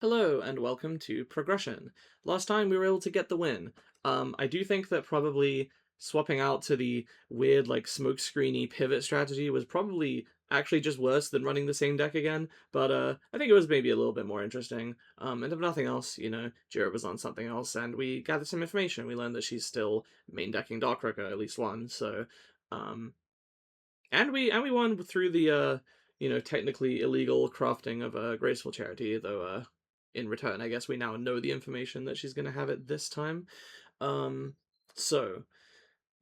Hello and welcome to ProgRUSHion. Last time we were able to get the win. I do think that probably swapping out to the weird like smokescreeny pivot strategy was probably actually just worse than running the same deck again, but I think it was maybe a little bit more interesting. And if nothing else, Jira was on something else and we gathered some information. We learned that she's still main decking Darkrocker, at least one, so um and we won through the technically illegal crafting of a graceful charity, though in return I guess we now know the information that she's going to have it this time. So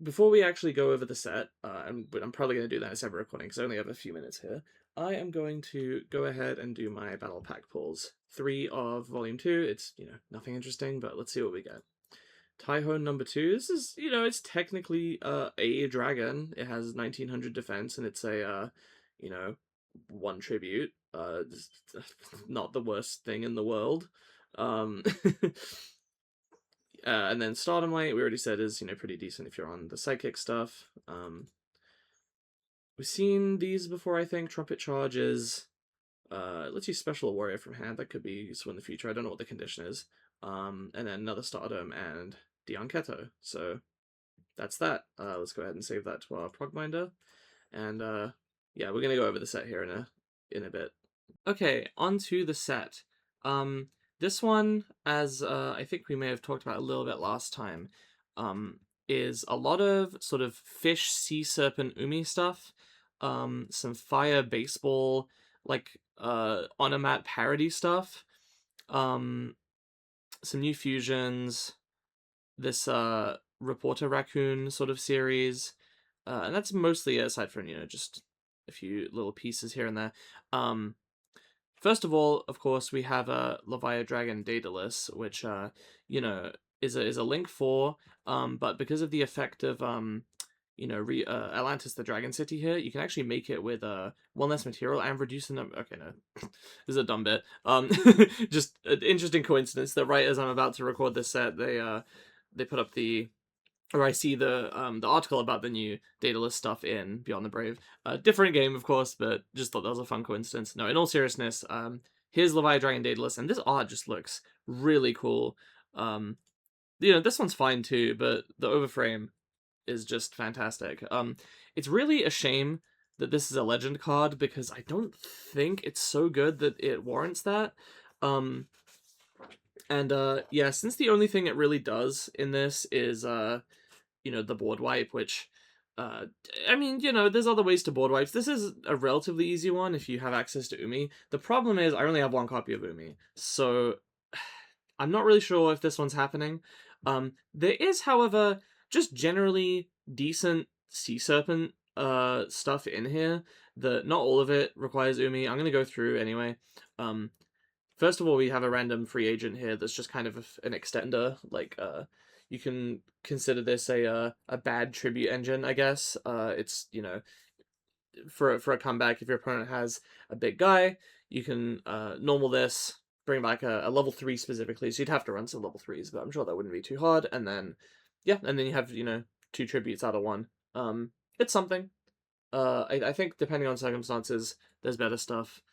before we actually go over the set, but I'm probably going to do that in a separate recording because I only have a few minutes here. I am going to go ahead and do my battle pack pulls. 3 of volume 2. It's, nothing interesting, but let's see what we get. Taihon number 2. This is, it's technically a dragon. It has 1900 defense and it's a, 1 tribute. Not the worst thing in the world. And then Stardom Light, we already said, is, pretty decent if you're on the psychic stuff. We've seen these before, I think. Trumpet Charges. It lets you special a warrior from hand. That could be useful in the future. I don't know what the condition is. And then another Stardom and Dion Keto. So that's that. Let's go ahead and save that to our prog binder. And yeah, we're gonna go over the set here in a bit. Okay, on to the set. This one, as I think we may have talked about a little bit last time, is a lot of sort of fish, sea serpent, umi stuff. Some fire baseball, like onomat parody stuff. Some new fusions. This reporter raccoon sort of series. And that's mostly it, aside from, just a few little pieces here and there. First of all, of course, we have a Leviathan Dragon Daedalus, which, is a Link 4, but because of the effect of, Atlantis the Dragon City here, you can actually make it with one less material and reduce the number. Okay, no, this is a dumb bit. Just an interesting coincidence that right as I'm about to record this set, they put up or I see the article about the new Daedalus stuff in Beyond the Brave. Different game, of course, but just thought that was a fun coincidence. No, in all seriousness, here's Leviathan Dragon Daedalus, and this art just looks really cool. This one's fine too, but the overframe is just fantastic. It's really a shame that this is a legend card because I don't think it's so good that it warrants that. Yeah, since the only thing it really does in this is the board wipe, which there's other ways to board wipes. This is a relatively easy one if you have access to Umi. The problem is I only have one copy of Umi, so I'm not really sure if this one's happening. There is, however, just generally decent sea serpent stuff in here. Not all of it requires Umi. I'm gonna go through anyway. First of all, we have a random free agent here that's just kind of an extender. Like, you can consider this a bad tribute engine, I guess. It's, for a comeback, if your opponent has a big guy, you can normal this, bring back a level 3 specifically, so you'd have to run some level 3s, but I'm sure that wouldn't be too hard, and then, yeah, and then you have, 2 tributes out of 1. It's something. I think, depending on circumstances, there's better stuff.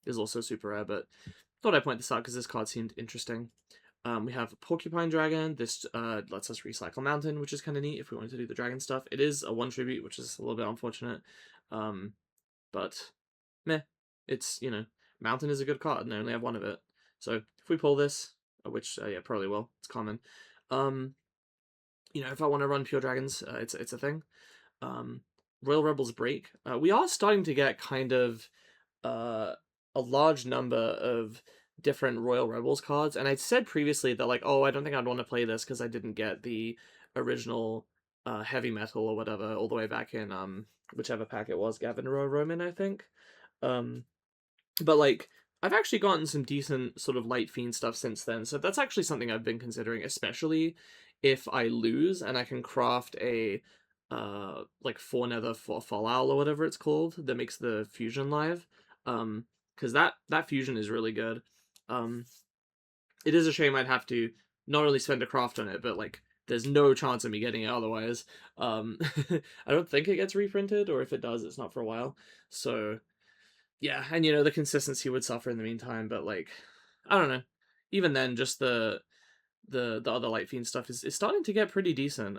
Is also super rare, but thought I'd point this out because this card seemed interesting. We have Porcupine Dragon. This lets us recycle Mountain, which is kind of neat if we wanted to do the dragon stuff. It is a 1 tribute, which is a little bit unfortunate. But meh. It's, Mountain is a good card, and I only have 1 of it. So if we pull this, which, yeah, probably will. It's common. If I want to run Pure Dragons, it's a thing. Royal Rebels Break. We are starting to get kind of a large number of different Royal Rebels cards, and I said previously that, like, oh, I don't think I'd want to play this because I didn't get the original Heavy Metal or whatever all the way back in whichever pack it was, Gavin Roman, I think. But, like, I've actually gotten some decent sort of Light Fiend stuff since then, so that's actually something I've been considering, especially if I lose and I can craft a like 4 Nether for Fall Owl or whatever it's called that makes the fusion live. Because that fusion is really good. It is a shame I'd have to not only spend a craft on it, but, like, there's no chance of me getting it otherwise. I don't think it gets reprinted, or if it does, it's not for a while. So, yeah, and, the consistency would suffer in the meantime, but, like, I don't know. Even then, just the other Light Fiend stuff is starting to get pretty decent.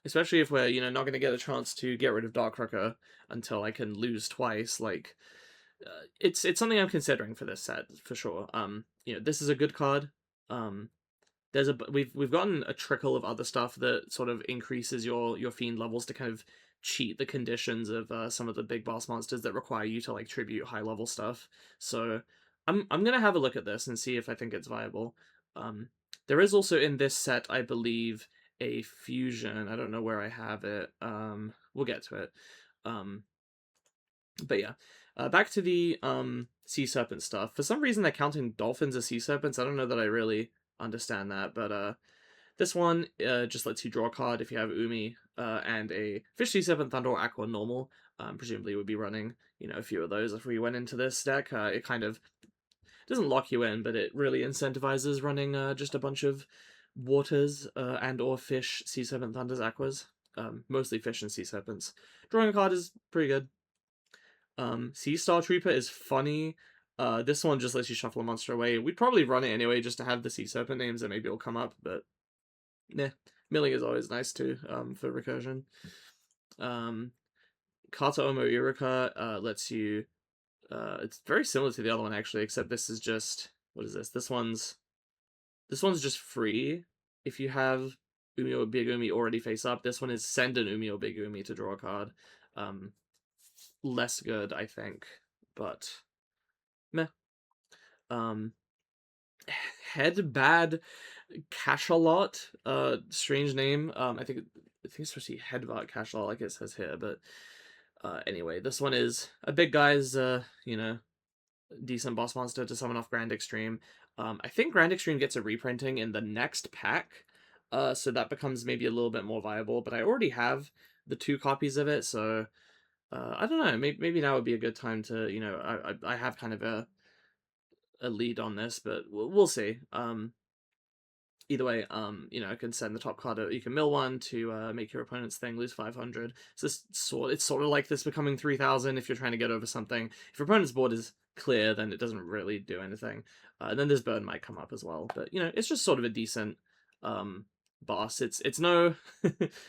Especially if we're, not going to get a chance to get rid of Darkrooker until I can lose twice. Like, it's something I'm considering for this set for sure. This is a good card. Um, we've gotten a trickle of other stuff that sort of increases your fiend levels to kind of cheat the conditions of some of the big boss monsters that require you to like tribute high level stuff. So I'm gonna have a look at this and see if I think it's viable. Um, there is also in this set, I believe, a fusion. I don't know where I have it. We'll get to it. Um, but yeah, back to the sea serpent stuff. For some reason, they're counting dolphins as sea serpents. I don't know that I really understand that, but this one just lets you draw a card if you have Umi and a Fish Sea Serpent, Thunder, or Aqua normal. Presumably would be running, a few of those if we went into this deck. It kind of doesn't lock you in, but it really incentivizes running just a bunch of waters and or fish, sea serpent, thunders, aquas. Mostly fish and sea serpents. Drawing a card is pretty good. Sea Star Trooper is funny. This one just lets you shuffle a monster away. We'd probably run it anyway just to have the sea serpent names that maybe will come up, but nah. Milling is always nice too, for recursion. Kata Omo Iruka lets you it's very similar to the other one actually, except this is just what is this? This one's just free if you have Umi or Big Umi already face up. This one is send an Umi or Big Umi to draw a card. Less good, I think, but meh. Head Bad Cachalot, strange name. I think it's supposed to be Headbutt Cachalot, like it says here, but anyway, this one is a big guy's, decent boss monster to summon off Grand Extreme. I think Grand Extreme gets a reprinting in the next pack, so that becomes maybe a little bit more viable, but I already have the 2 copies of it, so I don't know, maybe now would be a good time to, I have kind of a lead on this, but we'll see. Either way, I can send the top card. You can mill one to make your opponent's thing lose 500. So it's sort of like this becoming 3,000 if you're trying to get over something. If your opponent's board is clear, then it doesn't really do anything. And then this burn might come up as well, but it's just sort of a decent boss. It's no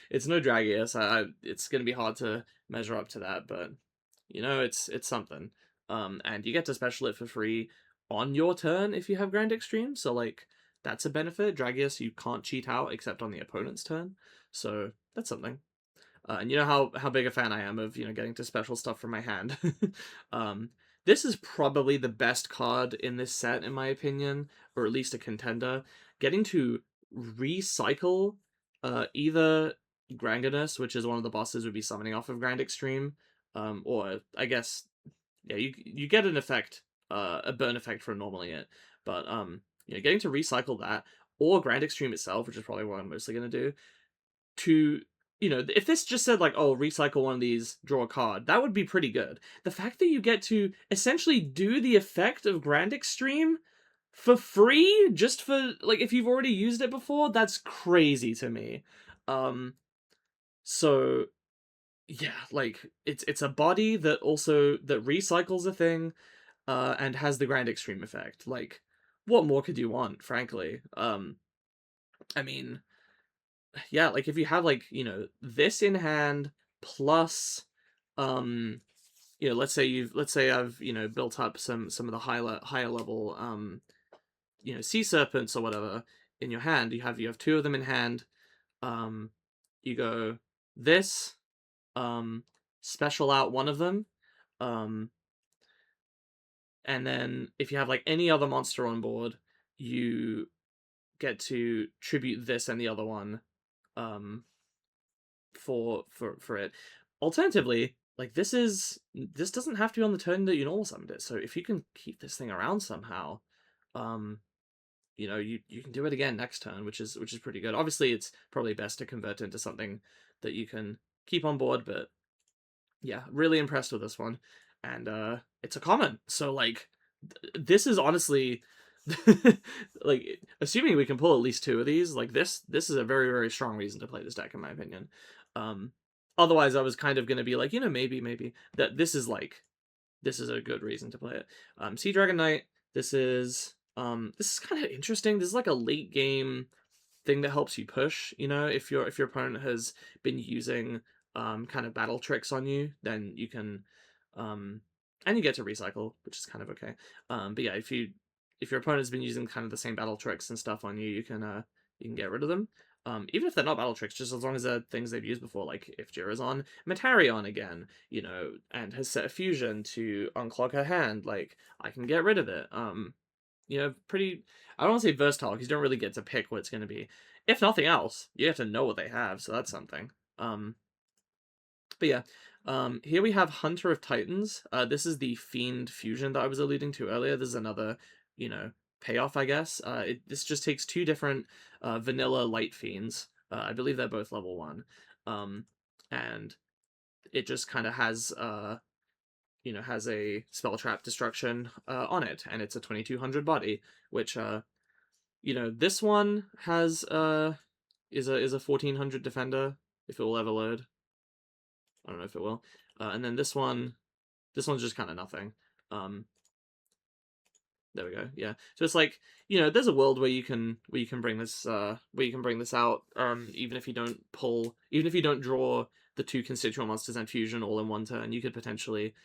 it's no Dragius. It's gonna be hard to measure up to that, but it's something. And you get to special it for free on your turn if you have Grand Extreme. So like that's a benefit. Dragius you can't cheat out except on the opponent's turn, so that's something. And you know how big a fan I am of getting to special stuff from my hand. This is probably the best card in this set in my opinion, or at least a contender. Getting to recycle either Granganus, which is one of the bosses would be summoning off of Grand Extreme, or I guess yeah you get an effect, a burn effect for normally it, but getting to recycle that, or Grand Extreme itself, which is probably what I'm mostly going to do, to, if this just said, like, oh, recycle one of these, draw a card, that would be pretty good. The fact that you get to essentially do the effect of Grand Extreme for free, just for, like, if you've already used it before, that's crazy to me. So, yeah, like, it's a body that recycles a thing, and has the Grand Extreme effect. Like, what more could you want, frankly? I mean, yeah, like if you have like, this in hand plus let's say I've, built up some of the higher level sea serpents or whatever in your hand. You have 2 of them in hand. You go this, special out one of them, and then if you have like any other monster on board, you get to tribute this and the other one for it. Alternatively, like this doesn't have to be on the turn that you normal summoned it. So if you can keep this thing around somehow, you can do it again next turn, which is pretty good. Obviously, it's probably best to convert into something that you can keep on board, but yeah, really impressed with this one. And it's a common, so like this is honestly like assuming we can pull at least 2 of these, like this is a very, very strong reason to play this deck in my opinion. Otherwise I was kind of gonna be like, maybe that this is a good reason to play it. Sea Dragon Knight, this is This is kind of interesting. This is like a late game thing that helps you push. You know, if your opponent has been using kind of battle tricks on you, then you can and you get to recycle, which is kind of okay. But yeah, if your opponent's been using kind of the same battle tricks and stuff on you, you can get rid of them. Even if they're not battle tricks, just as long as they're things they've used before, like if Jira's on Metarion again, you know, and has set a fusion to unclog her hand, like I can get rid of it. You know, pretty. I don't want to say versatile because you don't really get to pick what it's going to be. If nothing else, you have to know what they have, so that's something. But yeah, here we have Hunter of Titans. This is the Fiend fusion that I was alluding to earlier. This is another, you know, payoff, I guess. This just takes two different vanilla light fiends. I believe they're both level 1. And it just kind of has, you know, has a spell trap destruction on it, and it's a 2200 body, which, you know, this one has is a 1400 defender if it will ever load. I don't know if it will. And then this one's just kind of nothing. There we go. Yeah. So it's like, you know, there's a world where you can bring this out. Even if you don't draw the two constituent monsters and fusion all in one turn, you could potentially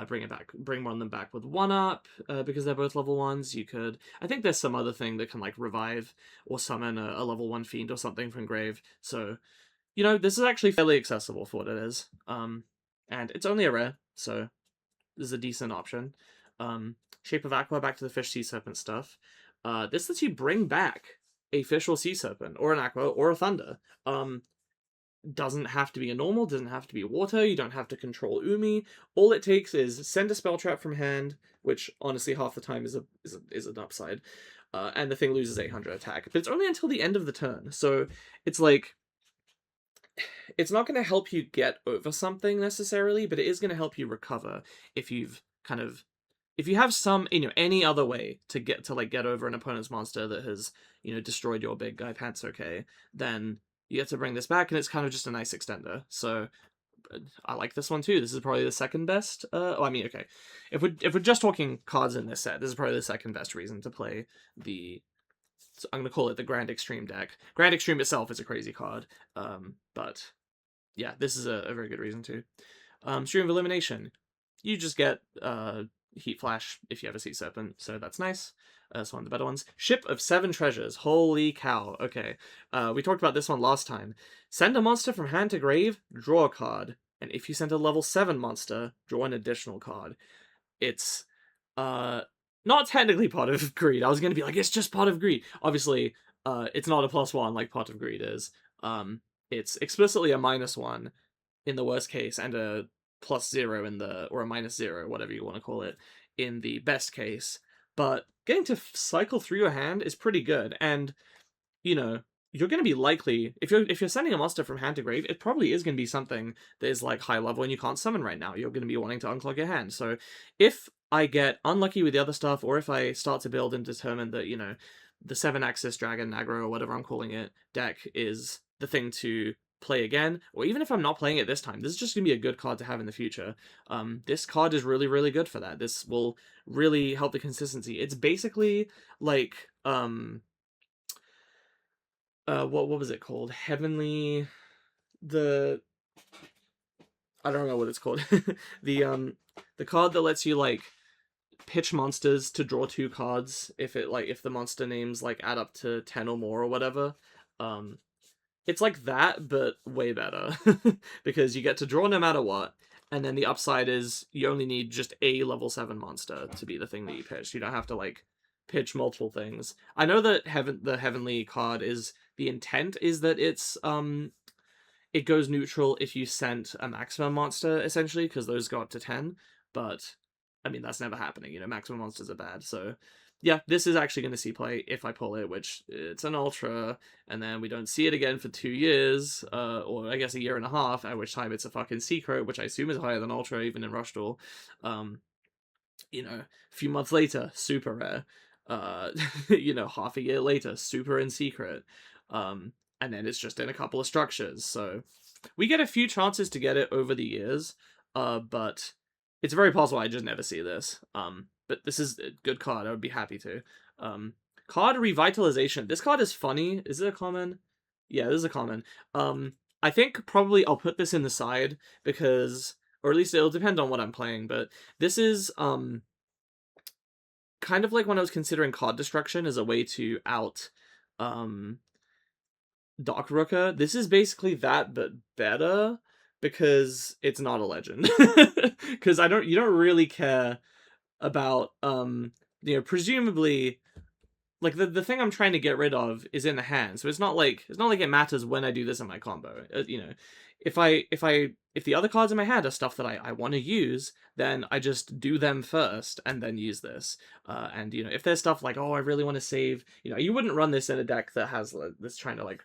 bring one of them back with 1-up, because they're both level 1s. You could, I think there's some other thing that can like revive or summon a level 1 fiend or something from grave. So, you know, this is actually fairly accessible for what it is. And it's only a rare, so this is a decent option. Shape of Aqua, back to the fish sea serpent stuff. This lets you bring back a fish or sea serpent, or an aqua, or a thunder. Doesn't have to be a normal, doesn't have to be water, you don't have to control Umi. All it takes is send a spell trap from hand, which honestly half the time is an upside. And the thing loses 800 attack. But it's only until the end of the turn, so it's like, it's not going to help you get over something necessarily, but it is going to help you recover if you've kind of, if you have some, you know, any other way to get over an opponent's monster that has, you know, destroyed your big guy Pantsoke, then you get to bring this back, and it's kind of just a nice extender. So I like this one too. This is probably the second best. Oh, I mean, okay, if we're just talking cards in this set, this is probably the second best reason to play the. So I'm gonna call it the Grand Extreme deck. Grand Extreme itself is a crazy card, but yeah, this is a very good reason too. Stream of Elimination. You just get Heat Flash if you have a Sea Serpent, so that's nice. It's one of the better ones. Ship of 7 Treasures. Holy cow. Okay. We talked about this one last time. Send a monster from hand to grave, draw a card. And if you send a level 7 monster, draw an additional card. It's not technically Pot of Greed. I was going to be like, it's just Pot of Greed. Obviously, it's not a +1 like Pot of Greed is. It's explicitly a -1 in the worst case, and a +0 in the, or a -0, whatever you want to call it, in the best case. But getting to cycle through your hand is pretty good, and, you know, you're going to be likely, if you're sending a monster from hand to grave, it probably is going to be something that is like high level and you can't summon right now. You're going to be wanting to unclog your hand. So if I get unlucky with the other stuff, or if I start to build and determine that, you know, the 7-axis dragon aggro, or whatever I'm calling it, deck is the thing to play again, or even if I'm not playing it this time, this is just going to be a good card to have in the future. This card is really, really good for that. This will really help the consistency. It's basically like, what was it called? Heavenly, I don't know what it's called. The card that lets you like pitch monsters to draw 2 cards if the monster names like add up to 10 or more or whatever. It's like that, but way better. Because you get to draw no matter what, and then the upside is you only need just a level 7 monster to be the thing that you pitch. You don't have to like pitch multiple things. I know that the Heavenly card is, the intent is that it's it goes neutral if you sent a maximum monster, essentially, because those go up to 10, but I mean, that's never happening, you know, maximum monsters are bad. So yeah, this is actually going to see play if I pull it, which it's an ultra, and then we don't see it again for 2 years, or I guess a year and a half, at which time it's a fucking secret, which I assume is higher than ultra, even in Rush Duel. You know, a few months later, super rare. You know, half a year later, super in secret. And then it's just in a couple of structures. So we get a few chances to get it over the years, but it's very possible I just never see this. But this is a good card. I would be happy to. Card Revitalization. This card is funny. Is it a common? Yeah, this is a common. I think probably I'll put this in the side because, or at least it'll depend on what I'm playing, but this is, kind of like when I was considering card destruction as a way to out, Doc Rooker. This is basically that, but better because it's not a legend. Because you don't really care about, presumably, like the thing I'm trying to get rid of is in the hand, so it's not like it matters when I do this in my combo. If the other cards in my hand are stuff that I want to use, then I just do them first and then use this. And if there's stuff like, oh, I really want to save, you wouldn't run this in a deck that has that's trying to like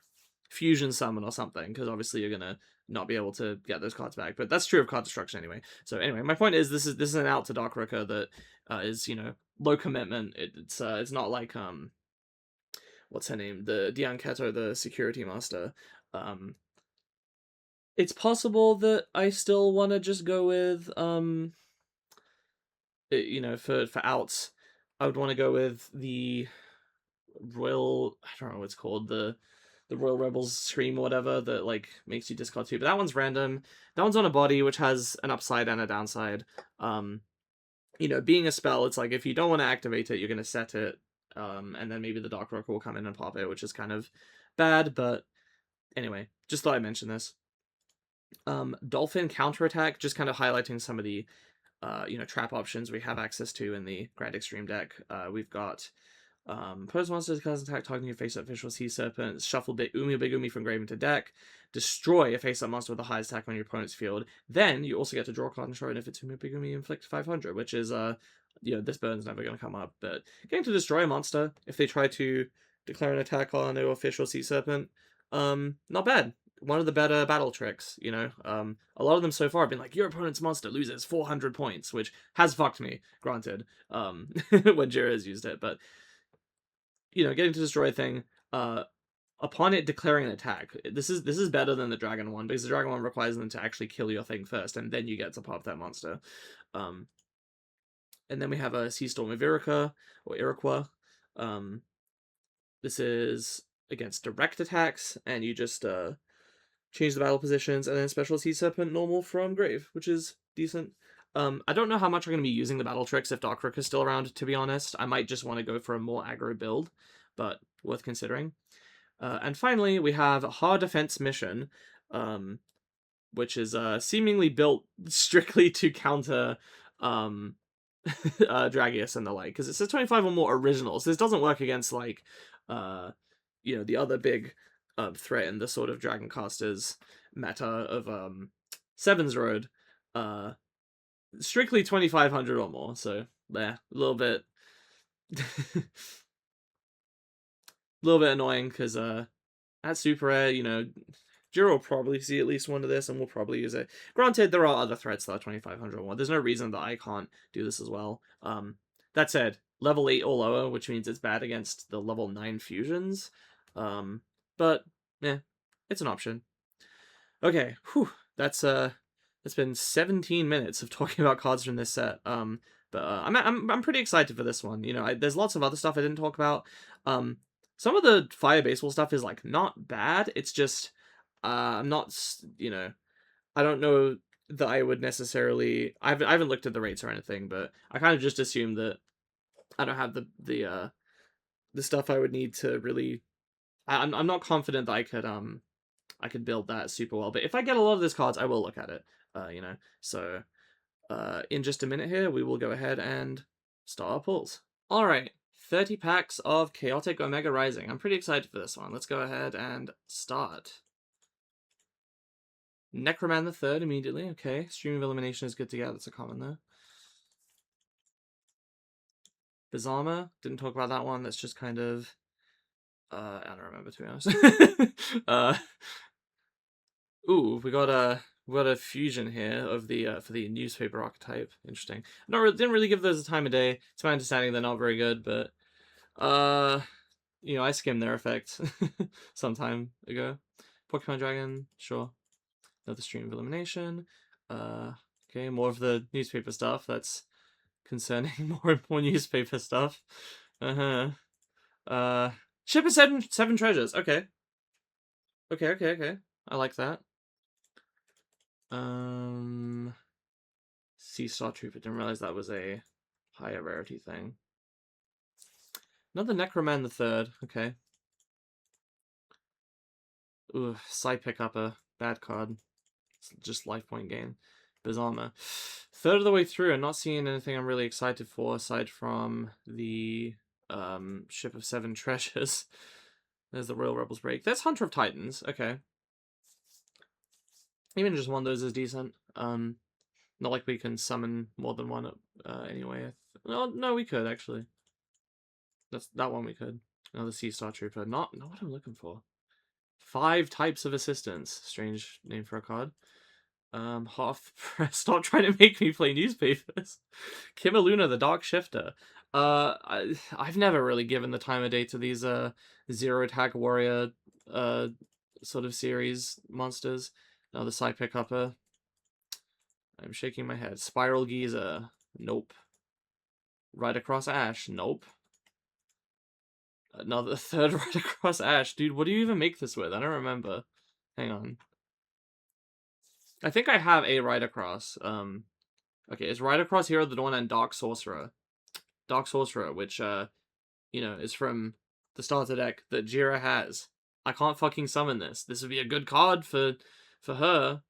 fusion summon or something, because obviously you're gonna not be able to get those cards back. But that's true of card destruction anyway. So anyway, my point is this is an out to Dark Rooker that is low commitment. It's not like what's her name, the Diane Keto, the security master. It's possible that I still want to just go with for outs, I would want to go with the Royal, I don't know what it's called, the Royal Rebels Scream or whatever that like makes you discard 2, but that one's random. That one's on a body which has an upside and a downside. Being a spell, it's like if you don't want to activate it, you're going to set it, and then maybe the Dark Rocker will come in and pop it, which is kind of bad, but anyway, just thought I'd mention this. Dolphin Counterattack, just kind of highlighting some of the trap options we have access to in the Grand Extreme deck. We've got pose monsters, cause attack, targeting your face-up visual sea serpent, shuffle Big Umi from grave into deck, destroy a face-up monster with the highest attack on your opponent's field. Then you also get to draw a card and destroy it if it's Umi Big Umi, inflict 500, which is this burn's never going to come up, but getting to destroy a monster if they try to declare an attack on your official sea serpent, not bad. One of the better battle tricks, a lot of them so far have been like, your opponent's monster loses 400 points, which has fucked me, granted, when Jira has used it, but getting to destroy a thing, upon it declaring an attack. This is better than the dragon one, because the dragon one requires them to actually kill your thing first, and then you get to pop that monster. And then we have a Sea Storm of Iroquois, or Iroquois. This is against direct attacks, and you just change the battle positions, and then special Sea Serpent normal from grave, which is decent. I don't know how much I'm going to be using the battle tricks if Dark Rook is still around, to be honest. I might just want to go for a more aggro build, but worth considering. And finally, we have Hard Defense Mission, which is seemingly built strictly to counter Dragius and the like, because it says 25 or more originals. This doesn't work against, like, the other big threat in the sort of Dragon Casters meta of Seven's Road. Strictly 2500 or more, so yeah, a little bit annoying, because at super rare, Jiro will probably see at least one of this and we'll probably use it. Granted, there are other threats that are 2500 or more. There's no reason that I can't do this as well. That said, level 8 or lower, which means it's bad against the level 9 fusions. But yeah, it's an option. Okay, whew, that's it's been 17 minutes of talking about cards from this set. But I'm pretty excited for this one. There's lots of other stuff I didn't talk about. Some of the fire baseball stuff is like not bad. It's just I'm not, I don't know that I would necessarily. I haven't looked at the rates or anything, but I kind of just assume that I don't have the stuff I would need to really. I'm not confident that I could build that super well. But if I get a lot of these cards, I will look at it. So in just a minute here, we will go ahead and start our pulls. All right, 30 packs of Chaotic Omega Rising. I'm pretty excited for this one. Let's go ahead and start. Necroman the Third immediately. Okay, Stream of Elimination is good to get. That's a common though. Bizarma, didn't talk about that one. That's just kind of I don't remember, to be honest. Ooh, we got a fusion here of the for the newspaper archetype. Interesting. Didn't really give those a time of day. To my understanding, they're not very good, but I skimmed their effect some time ago. Pokemon Dragon, sure. Another Stream of Elimination. Okay, more of the newspaper stuff. That's concerning. More newspaper stuff. Ship of seven treasures. Okay. Okay. I like that. Sea Star Trooper. Didn't realize that was a higher rarity thing. Another Necroman the Third. Okay. Ooh, side pick up a bad card. It's just life point gain. Bizarre. Third of the way through, and not seeing anything I'm really excited for aside from the Ship of Seven Treasures. There's the Royal Rebels break. There's Hunter of Titans. Okay. Even just one of those is decent. Not like we can summon more than one anyway. No, we could actually. That one we could. Another Sea Star Trooper. Not what I'm looking for. 5 types of assistance. Strange name for a card. Half press. Stop trying to make me play newspapers. Kimaluna, the Dark Shifter. I've never really given the time of day to these zero attack warrior sort of series monsters. Another side pick upper. I'm shaking my head. Spiral Giza. Nope. Right across Ash. Nope. Another third right across Ash. Dude, what do you even make this with? I don't remember. Hang on. I think I have a right across. Okay, it's right across Hero of the Dawn and Dark Sorcerer. Dark Sorcerer, which, is from the starter deck that Jira has. I can't fucking summon this. This would be a good card for her.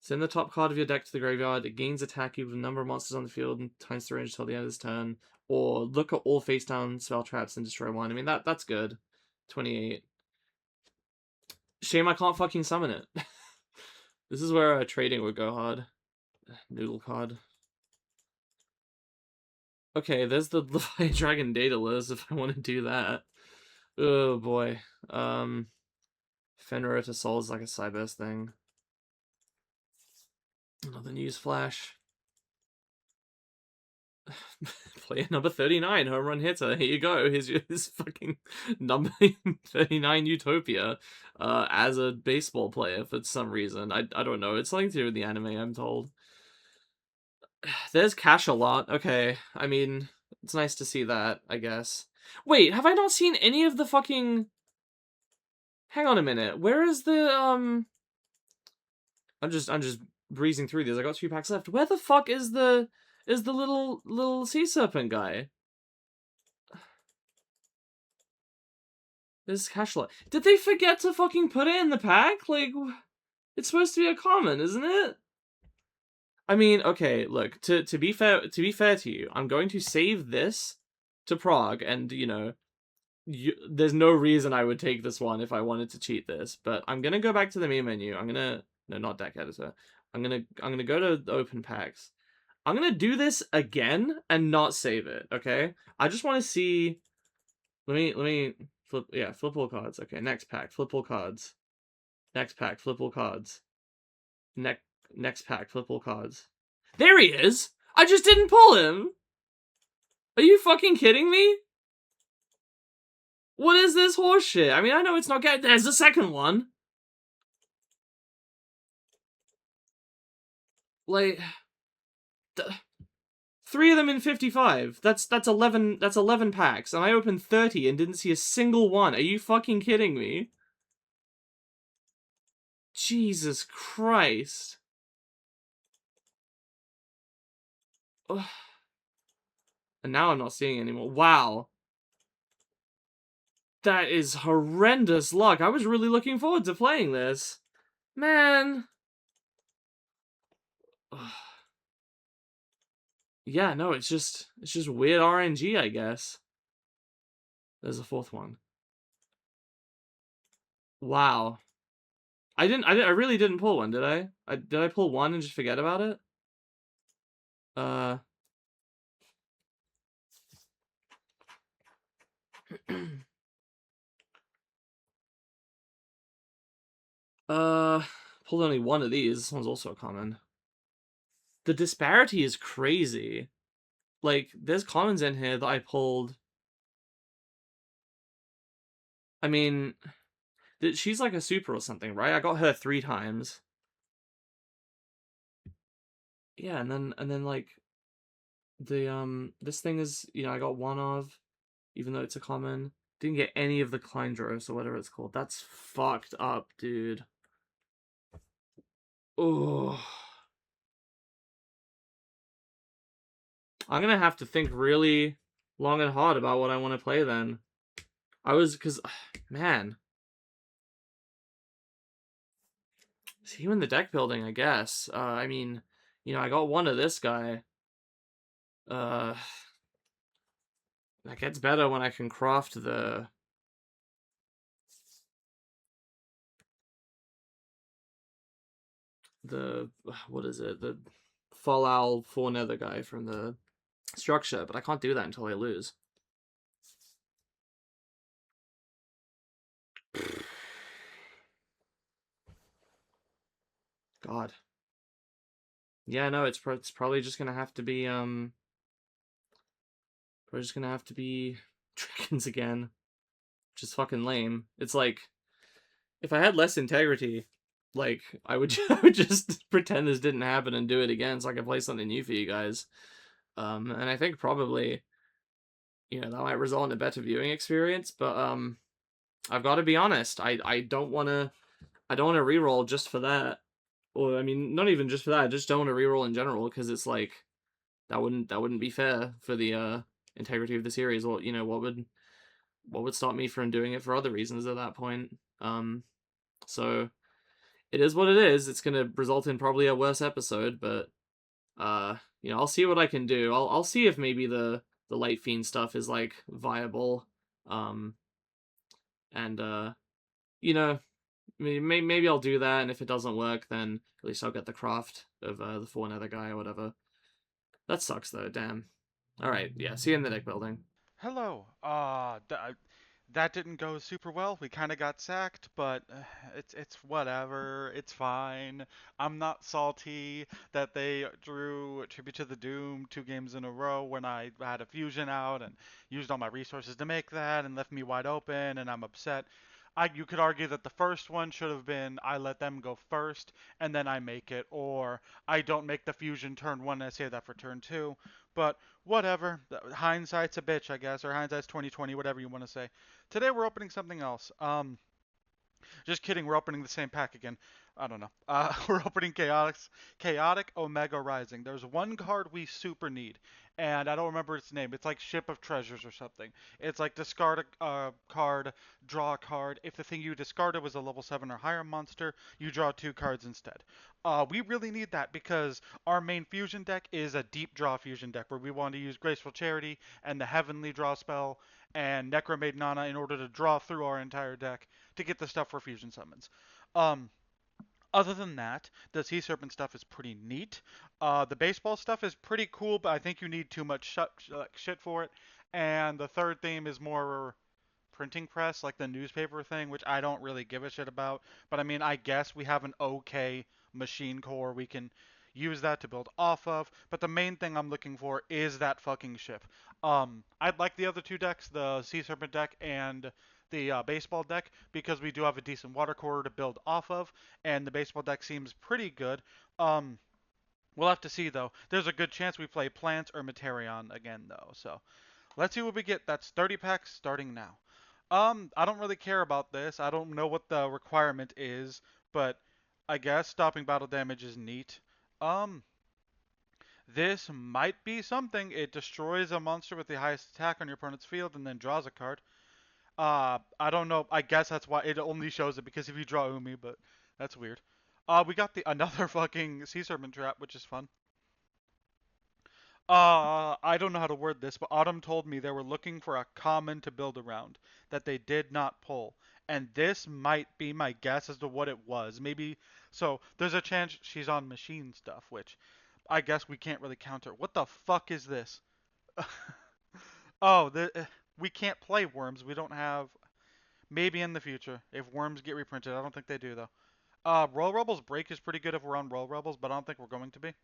Send the top card of your deck to the graveyard. It gains attack equal to the number of monsters on the field and times the range until the end of this turn. Or look at all face down spell traps and destroy one. I mean, that's good. 28. Shame I can't fucking summon it. This is where trading would go hard. Noodle card. Okay, there's the Leviathan Dragon Daedalus if I want to do that. Oh boy. Fenrir to Soul is like a Cyberse thing. Another news flash. Player number 39, home run hitter. Here you go. Here's his fucking number 39 Utopia as a baseball player for some reason. I don't know. It's something to do with the anime, I'm told. There's Cash a lot. Okay. I mean, it's nice to see that, I guess. Wait, have I not seen any of the fucking... Hang on a minute. Where is the, I'm just breezing through these. I got 2 packs left. Where the fuck is the little sea serpent guy? This Cash a lot. Did they forget to fucking put it in the pack? Like, it's supposed to be a common, isn't it? I mean, okay, look, to be fair to you, I'm going to save this to Prog, and there's no reason I would take this one if I wanted to cheat this, but I'm gonna go back to the main menu. No, not deck editor. I'm gonna go to the open packs. I'm gonna do this again and not save it. Okay, I just want to see. Let me flip. Yeah, flip all cards. Okay, next pack, flip all cards. Next pack, flip all cards. Next pack, flip all cards. There he is! I just didn't pull him! Are you fucking kidding me? What is this horseshit? I mean, I know it's not getting... There's the second one! Like... 3 of them in 55. That's 11 packs, and I opened 30 and didn't see a single one. Are you fucking kidding me? Jesus Christ. Ugh. And now I'm not seeing anymore. Wow. That is horrendous luck. I was really looking forward to playing this. Man. Ugh. Yeah, no, it's just weird RNG, I guess. There's a 4th one. Wow. I really didn't pull one, did I? Did I pull one and just forget about it? Pulled only one of these. This one's also a common. The disparity is crazy. Like, there's commons in here that I pulled. I mean, she's like a super or something, right? I got her 3 times. Yeah, and then like the this thing is, I got one of, even though it's a common. Didn't get any of the Kleindros or whatever it's called. That's fucked up, dude. Oh. I'm gonna have to think really long and hard about what I want to play then. Cause, man. See you in the deck building, I guess. I mean, I got one of this guy. Uh, that gets better when I can craft the what is it? The Fallout 4 Nether guy from the structure, but I can't do that until I lose. God. Yeah, no, it's probably just gonna have to be probably just gonna have to be Dragons again, which is fucking lame. It's like if I had less integrity, like I would I would just pretend this didn't happen and do it again so I could play something new for you guys. And I think probably that might result in a better viewing experience, but I've got to be honest. I don't want to reroll just for that. Or I mean, not even just for that. I just don't want to reroll in general because it's like that wouldn't be fair for the integrity of the series. Or what would stop me from doing it for other reasons at that point? So it is what it is. It's gonna result in probably a worse episode, but I'll see what I can do. I'll see if maybe the Light Fiend stuff is like viable. And maybe I'll do that, and if it doesn't work, then at least I'll get the craft of the 4 Nether guy or whatever. That sucks though, damn. Alright, yeah, see you in the deck building. Hello. That didn't go super well. We kind of got sacked, but it's whatever. It's fine. I'm not salty that they drew Tribute to the Doom 2 games in a row when I had a fusion out and used all my resources to make that and left me wide open, and I'm upset. You could argue that the first one should have been I let them go first and then I make it, or I don't make the fusion turn one and I save that for turn two. But whatever. Hindsight's a bitch, I guess, or hindsight's 2020, whatever you want to say. Today we're opening something else. Just kidding. We're opening the same pack again. I don't know. We're opening Chaotic Omega Rising. There's one card we super need, and I don't remember its name. It's like Ship of Treasures or something. It's like discard a card, draw a card. If the thing you discarded was a level 7 or higher monster, you draw 2 cards instead. We really need that because our main fusion deck is a deep draw fusion deck where we want to use Graceful Charity and the Heavenly Draw spell and Necromade Nana in order to draw through our entire deck to get the stuff for fusion summons. Um, Other than that, the Sea Serpent stuff is pretty neat. The baseball stuff is pretty cool, but I think you need too much shit for it. And the third theme is more printing press, like the newspaper thing, which I don't really give a shit about. But I mean, I guess we have an okay machine core we can use that to build off of. But the main thing I'm looking for is that fucking ship. I'd like the other 2 decks, the Sea Serpent deck and the baseball deck, because we do have a decent water core to build off of, and the baseball deck seems pretty good. Um, we'll have to see though. There's a good chance we play Plants or Materion again though. So let's see what we get. That's 30 packs starting now. I don't really care about this. I don't know what the requirement is, but I guess stopping battle damage is neat. Um, this might be something. It destroys a monster with the highest attack on your opponent's field and then draws a card. I don't know. I guess that's why it only shows it because if you draw Umi, but that's weird. We got the another fucking Sea Serpent trap, which is fun. I don't know how to word this, but Autumn told me they were looking for a common to build around that they did not pull. And this might be my guess as to what it was. Maybe, so there's a chance she's on machine stuff, which I guess we can't really counter. What the fuck is this? Oh, we can't play worms. We don't have. Maybe in the future, if worms get reprinted. I don't think they do, though. Royal Rebels break is pretty good if we're on Royal Rebels, but I don't think we're going to be.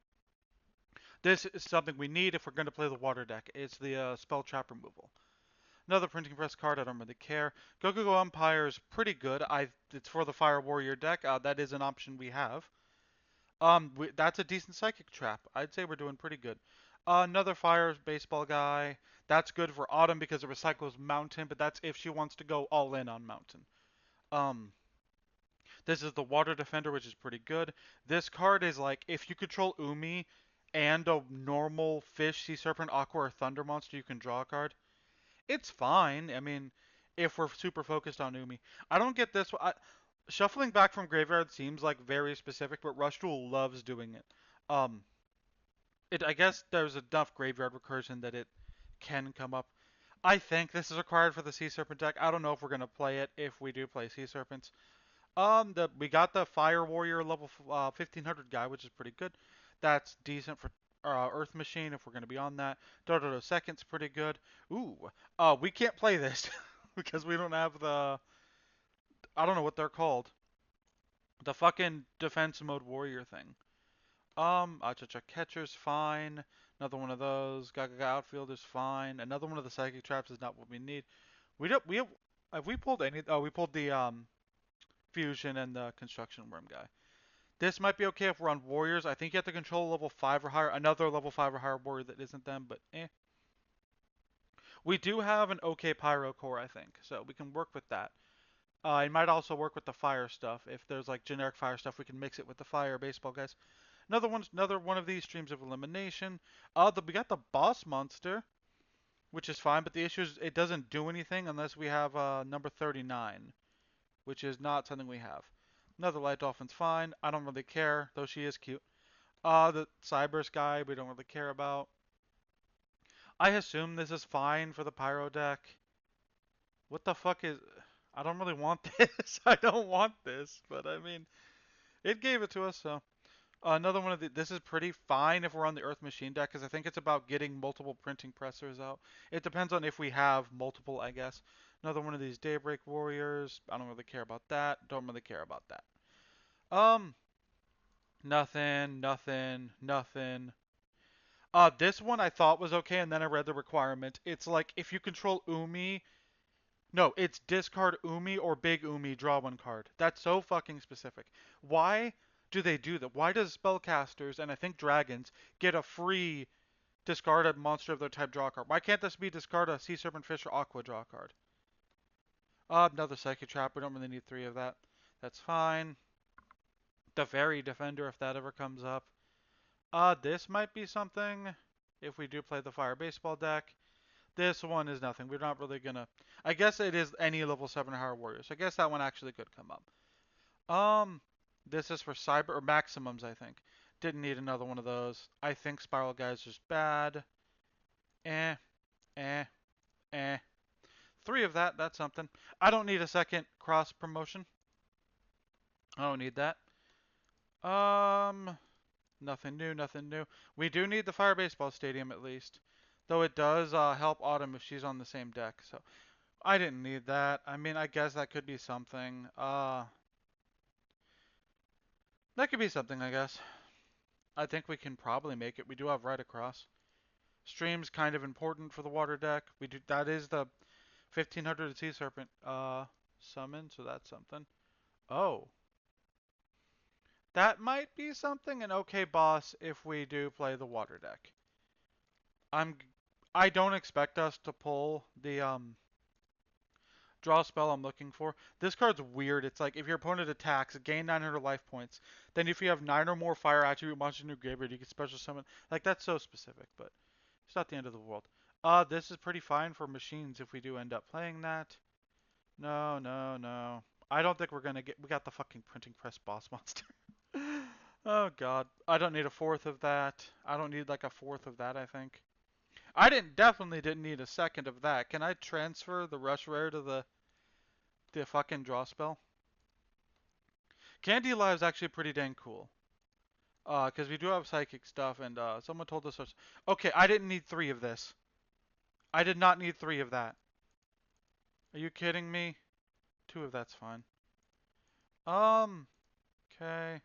This is something we need if we're going to play the water deck. It's the spell trap removal. Another printing press card. I don't really care. Go Umpire is pretty good. It's for the Fire Warrior deck. That is an option we have. That's a decent psychic trap. I'd say we're doing pretty good. Another fire baseball guy. That's good for Autumn because it recycles Mountain, but that's if she wants to go all in on Mountain. Um, this is the Water Defender, which is pretty good. This card is like if you control Umi and a normal fish, sea serpent, aqua, or thunder monster, you can draw a card. It's fine. I mean, if we're super focused on Umi, I don't get this. Shuffling back from graveyard seems like very specific, but Rush Duel loves doing it. Um, I guess there's enough graveyard recursion that it can come up. I think this is required for the Sea Serpent deck. I don't know if we're gonna play it if we do play Sea Serpents. We got the Fire Warrior level 1500 guy, which is pretty good. That's decent for Earth Machine if we're gonna be on that. Dodo Second's pretty good. Ooh, we can't play this because we don't have the I don't know what they're called. The fucking defense mode warrior thing. Acha Catcher's fine. Another one of those. Gaga Outfielder's fine. Another one of the Psychic Traps is not what we need. We don't. Have we pulled any? Oh, we pulled the Fusion and the Construction Worm guy. This might be okay if we're on Warriors. I think you have to control level 5 or higher. Another level 5 or higher warrior that isn't them, but eh. We do have an okay Pyro Core, I think, so we can work with that. It might also work with the fire stuff. If there's like generic fire stuff, we can mix it with the fire baseball guys. Another one of these streams of elimination. We got the boss monster, which is fine, but the issue is it doesn't do anything unless we have number 39, which is not something we have. Another light dolphin's fine. I don't really care, though she is cute. The Cyberse guy we don't really care about. I assume this is fine for the pyro deck. What the fuck is? I don't really want this. I don't want this, but I mean, it gave it to us, so. Another one of the. This is pretty fine if we're on the Earth Machine deck, because I think it's about getting multiple printing pressers out. It depends on if we have multiple, I guess. Another one of these Daybreak Warriors. I don't really care about that. Don't really care about that. Um, nothing, nothing, nothing. This one I thought was okay, and then I read the requirement. It's like if you control Umi. No, it's discard Umi or Big Umi, draw one card. That's so fucking specific. Why do they do that? Why does spellcasters and I think dragons get a free discard a monster of their type draw card? Why can't this be discard a Sea Serpent Fish or Aqua draw card? Another Psychic Trap. We don't really need three of that. That's fine. The Very Defender, if that ever comes up. This might be something if we do play the Fire Baseball deck. This one is nothing. We're not really gonna. I guess it is any level 7 or higher warriors. I guess that one actually could come up. Um, this is for cyber or maximums, I think. Didn't need another one of those. I think Spiral Guy's just bad. Eh, eh, eh. Three of that, that's something. I don't need a second cross promotion. I don't need that. Um, nothing new, nothing new. We do need the Fire Baseball Stadium at least. Though it does help Autumn if she's on the same deck. So I didn't need that. I mean, I guess that could be something. That could be something, I guess. I think we can probably make it. We do have right across. Stream's kind of important for the water deck. We do that is the 1500 Sea Serpent summon, so that's something. Oh, that might be something. An okay boss if we do play the water deck. I'm I don't expect us to pull the draw spell I'm looking for. This card's weird. It's like if your opponent attacks, gain 900 life points. Then if you have 9 or more fire attribute monsters in your graveyard, you can special summon. Like that's so specific, but it's not the end of the world. This is pretty fine for machines if we do end up playing that. No, no, no. I don't think we're gonna get. We got the fucking printing press boss monster. Oh god, I don't need a fourth of that. I don't need like a fourth of that. I think I definitely didn't need a second of that. Can I transfer the rush rare to the fucking draw spell? Candy Live's actually pretty dang cool. Because we do have psychic stuff, and someone told us. Okay, I didn't need three of this. I did not need three of that. Are you kidding me? Two of that's fine. Okay.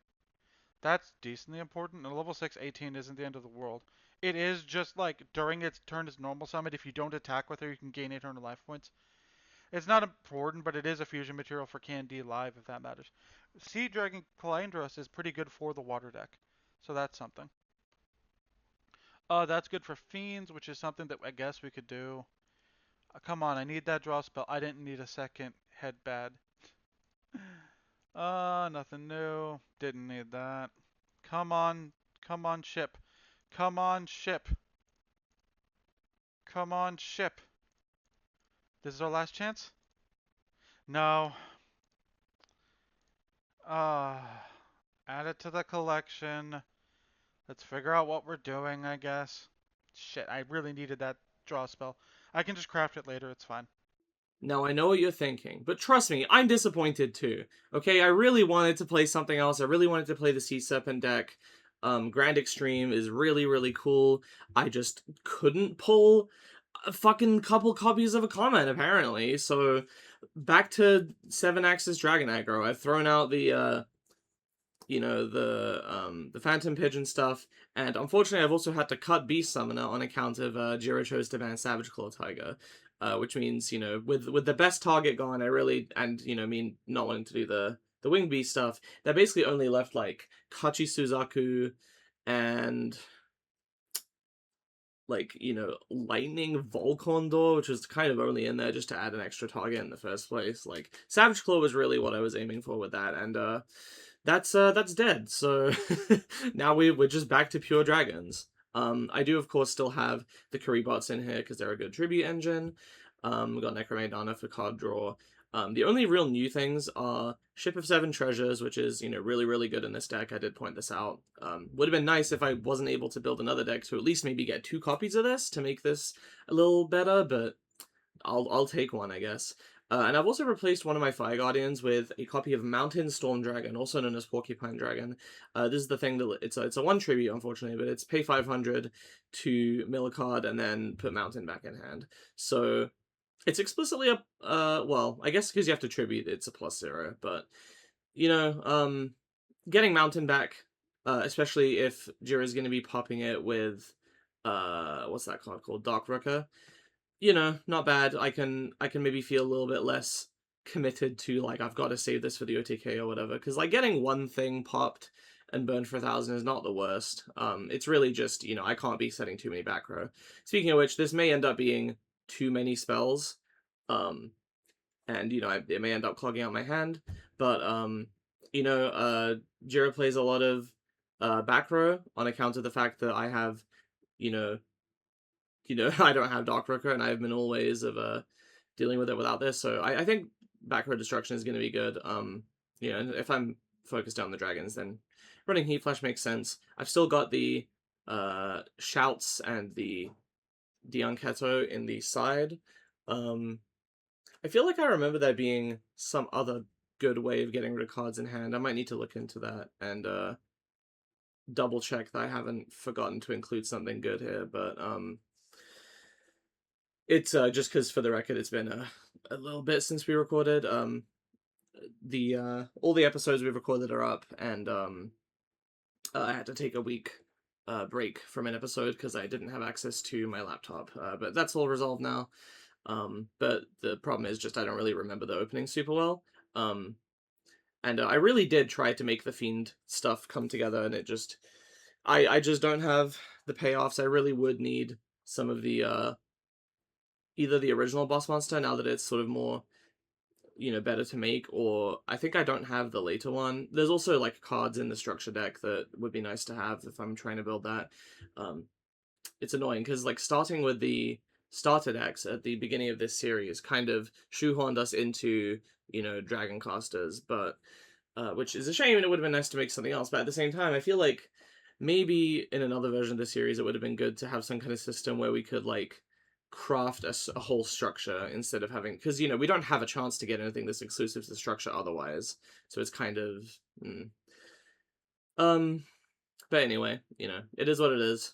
That's decently important. And level 6 18 isn't the end of the world. It is just like during its turn as normal summon, if you don't attack with her, you can gain 800 life points. It's not important, but it is a fusion material for Candy Live, if that matters. Sea Dragon Calandros is pretty good for the water deck. So that's something. Oh, that's good for fiends, which is something that I guess we could do. Come on, I need that draw spell. I didn't need a second head bad. Nothing new. Didn't need that. Come on, come on, ship. Come on, ship. Come on, ship. This is our last chance? No. Add it to the collection. Let's figure out what we're doing, I guess. Shit, I really needed that draw spell. I can just craft it later, it's fine. Now, I know what you're thinking, but trust me, I'm disappointed too. Okay, I really wanted to play something else. I really wanted to play the Sea Serpent deck. Grand Extreme is really, really cool. I just couldn't pull a fucking couple copies of a comment, apparently. So, back to 7-Axis Dragon Aggro. I've thrown out the Phantom Pigeon stuff, and unfortunately I've also had to cut Beast Summoner on account of Jira chose to ban Savage Claw Tiger, which means, with the best target gone, I really, and me not wanting to do the Winged Beast stuff, that basically only left like Kachi Suzaku and like, Lightning Volcondor, which was kind of only in there just to add an extra target in the first place. Like, Savage Claw was really what I was aiming for with that, and that's dead. So now we're just back to pure dragons. I do of course still have the Kuribots in here because they're a good tribute engine. We got Necromaidana for card draw. The only real new things are Ship of Seven Treasures, which is, really, really good in this deck. I did point this out. Would have been nice if I wasn't able to build another deck to at least maybe get 2 copies of this to make this a little better, but I'll take one, I guess. And I've also replaced one of my Fire Guardians with a copy of Mountain Storm Dragon, also known as Porcupine Dragon. This is the thing that it's a 1 tribute, unfortunately, but it's pay 500 to mill a card and then put Mountain back in hand. So it's explicitly a well, I guess because you have to tribute, it's a +0. But getting Mountain back, especially if Jira's going to be popping it with what's that card called, Dark Rooker, not bad. I can maybe feel a little bit less committed to, like, I've got to save this for the OTK or whatever, because like getting one thing popped and burned for 1,000 is not the worst. It's really just, I can't be setting too many back row. Speaking of which, this may end up being too many spells, and it may end up clogging out my hand, but Jira plays a lot of back row on account of the fact that I have, you know, I don't have Dark Rooker, and I have minimal ways of dealing with it without this. So I think back row destruction is going to be good. And if I'm focused on the dragons, then running Heat Flash makes sense. I've still got the Shouts and the Dion Keto in the side. I feel like I remember there being some other good way of getting rid of cards in hand. I might need to look into that and double check that I haven't forgotten to include something good here, but it's just because, for the record, it's been a little bit since we recorded. The all the episodes we've recorded are up, and I had to take a week break from an episode because I didn't have access to my laptop. But that's all resolved now. But the problem is just I don't really remember the opening super well. And I really did try to make the Fiend stuff come together, and I just don't have the payoffs. I really would need some of the either the original boss monster, now that it's sort of more, better to make, or I think I don't have the later one. There's also like cards in the structure deck that would be nice to have if I'm trying to build that. It's annoying because, like, starting with the starter decks at the beginning of this series kind of shoehorned us into, Dragon Casters, but which is a shame, and it would have been nice to make something else. But at the same time, I feel like maybe in another version of the series, it would have been good to have some kind of system where we could, like, craft a whole structure instead of having, because we don't have a chance to get anything that's exclusive to the structure otherwise. So it's kind of but anyway, it is what it is.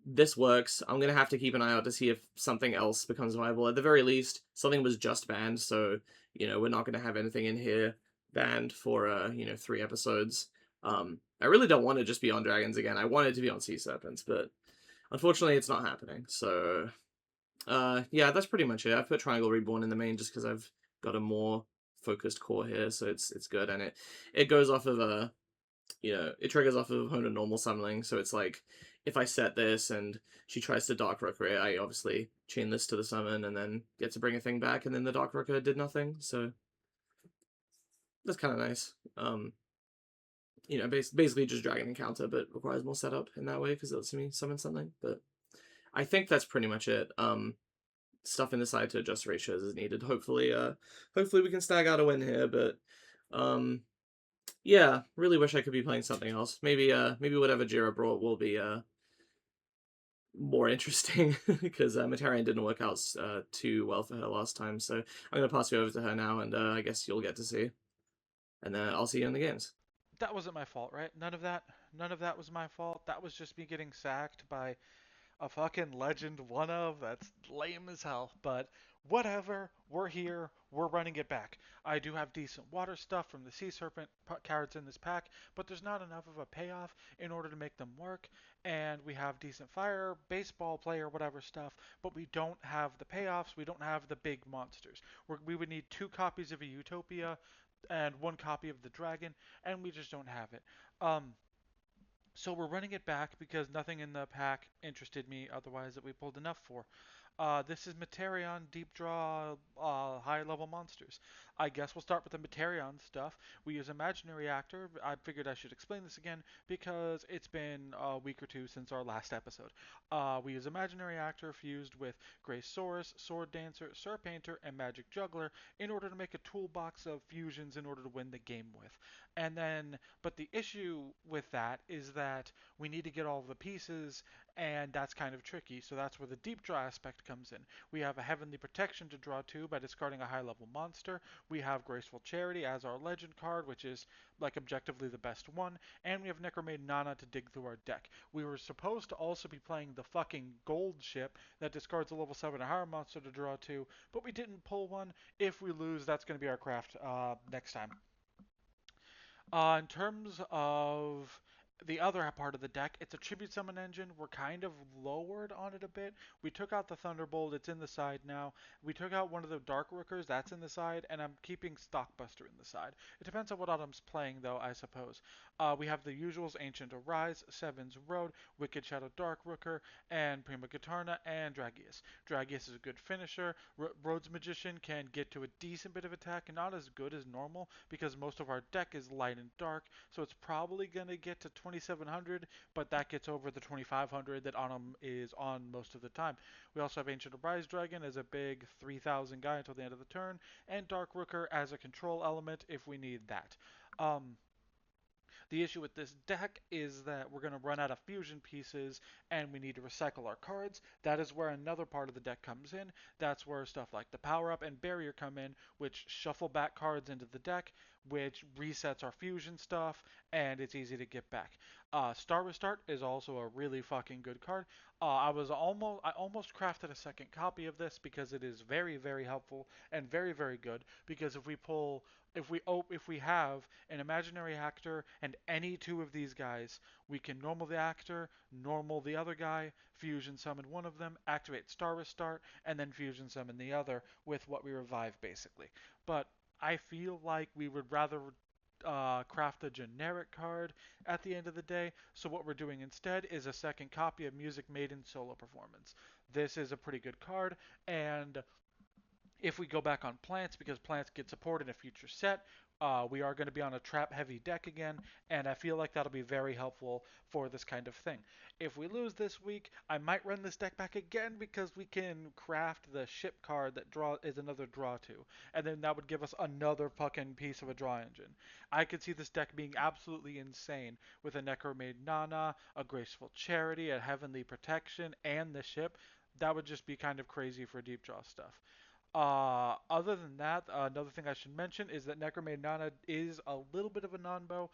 This works. I'm gonna have to keep an eye out to see if something else becomes viable. At the very least, something was just banned, so we're not gonna have anything in here banned for 3 episodes. I really don't want to just be on dragons again. I wanted to be on sea serpents, but unfortunately it's not happening. So yeah, that's pretty much it. I've put Triangle Reborn in the main just because I've got a more focused core here, so it's good, and it goes off of it triggers off of opponent normal summoning, so it's like, if I set this and she tries to Dark Rooker it, I obviously chain this to the summon and then get to bring a thing back, and then the Dark Rooker did nothing. So that's kind of nice. Basically just drag an encounter, but requires more setup in that way because it lets me summon something. But I think that's pretty much it. Stuff in the side to adjust ratios is needed. Hopefully we can snag out a win here. But yeah, really wish I could be playing something else. Maybe whatever Jira brought will be more interesting because Materian didn't work out too well for her last time. So I'm gonna pass you over to her now, and I guess you'll get to see, and then I'll see you in the games. That wasn't my fault, right? None of that was my fault. That was just me getting sacked by a fucking legend one of. That's lame as hell. But whatever. We're here. We're running it back. I do have decent water stuff from the Sea Serpent cards in this pack, but there's not enough of a payoff in order to make them work. And we have decent fire, baseball player, whatever stuff, but we don't have the payoffs. We don't have the big monsters. We would need 2 copies of a Utopia and 1 copy of the Dragon, and we just don't have it. So we're running it back because nothing in the pack interested me otherwise that we pulled enough for. This is Materion Deep Draw High Level Monsters. I guess we'll start with the Materion stuff. We use Imaginary Actor. I figured I should explain this again because it's been a week or two since our last episode. We use Imaginary Actor fused with Grace Saurus, Sword Dancer, Sir Painter, and Magic Juggler in order to make a toolbox of fusions in order to win the game with. And then, but the issue with that is that we need to get all of the pieces and that's kind of tricky. So that's where the deep draw aspect comes in. We have a Heavenly Protection to draw to by discarding a high level monster. We have Graceful Charity as our legend card, which is like objectively the best one, and we have Necromaid Nana to dig through our deck. We were supposed to also be playing the fucking gold ship that discards a level 7 or higher monster to draw to, but we didn't pull one. If we lose, that's going to be our craft next time. In terms of the other part of the deck, it's a tribute summon engine. We're kind of lowered on it a bit. We took out the Thunderbolt, it's in the side now. We took out one of the Dark Rookers, that's in the side, and I'm keeping Stockbuster in the side. It depends on what Autumn's playing, though, I suppose. We have the usuals Ancient Arise, Seven's Road, Wicked Shadow Dark Rooker, and Prima Gitarna, and Dragius. Dragius is a good finisher. Rhodes Magician can get to a decent bit of attack, and not as good as normal because most of our deck is light and dark, so it's probably going to get to 2700, but that gets over the 2500 that Autumn is on most of the time. We also have Ancient Arise Dragon as a big 3000 guy until the end of the turn, and Dark Rooker as a control element if we need that. Um, the issue with this deck is that we're going to run out of fusion pieces and we need to recycle our cards. That is where another part of the deck comes in. That's where stuff like the power up and barrier come in, which shuffle back cards into the deck, which resets our fusion stuff, and it's easy to get back. Star Restart is also a really fucking good card. I almost crafted a second copy of this because it is very very helpful and very very good. Because if we have an imaginary actor and any two of these guys, we can normal the actor, normal the other guy, fusion summon one of them, activate Star Restart, and then fusion summon the other with what we revive basically. But I feel like we would rather craft a generic card at the end of the day. So what we're doing instead is a second copy of Music Maiden Solo Performance. This is a pretty good card, and if we go back on plants, because plants get support in a future set, we are going to be on a trap heavy deck again, and I feel like that'll be very helpful for this kind of thing. If we lose this week, I might run this deck back again because we can craft the ship card that draw is another draw to, and then that would give us another fucking piece of a draw engine. I could see this deck being absolutely insane with a Necromaid Nana, a Graceful Charity, a Heavenly Protection, and the ship. That would just be kind of crazy for deep draw stuff. Other than that, another thing I should mention is that Necromaid Nana is a little bit of a non-bow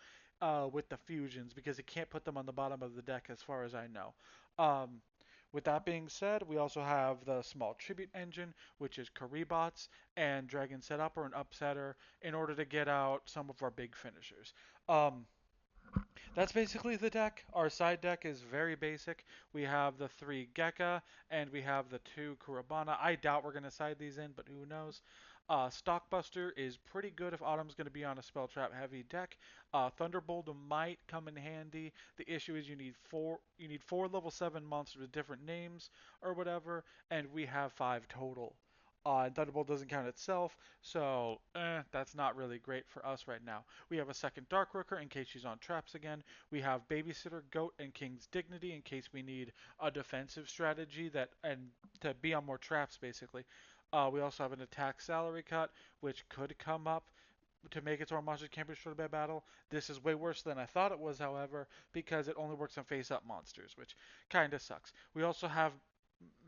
with the fusions because it can't put them on the bottom of the deck as far as I know. Um, with that being said, we also have the small tribute engine, which is Karibots and Dragon Setup or an Upsetter in order to get out some of our big finishers. Um, that's basically the deck. Our side deck is very basic. We have the 3 Gekka and we have the 2 Kurabana. I doubt we're going to side these in, but who knows. Stockbuster is pretty good if Autumn's going to be on a spell trap heavy deck. Thunderbolt might come in handy. The issue is you need four level 7 monsters with different names or whatever, and we have 5 total. And Thunderbolt doesn't count itself, so that's not really great for us right now. We have a second Dark Worker in case she's on traps again. We have Babysitter, Goat, and King's Dignity in case we need a defensive strategy that and to be on more traps basically. We also have an attack salary cut, which could come up to make it so our monsters can't be destroyed by battle. This is way worse than I thought it was, however, because it only works on face-up monsters, which kind of sucks. We also have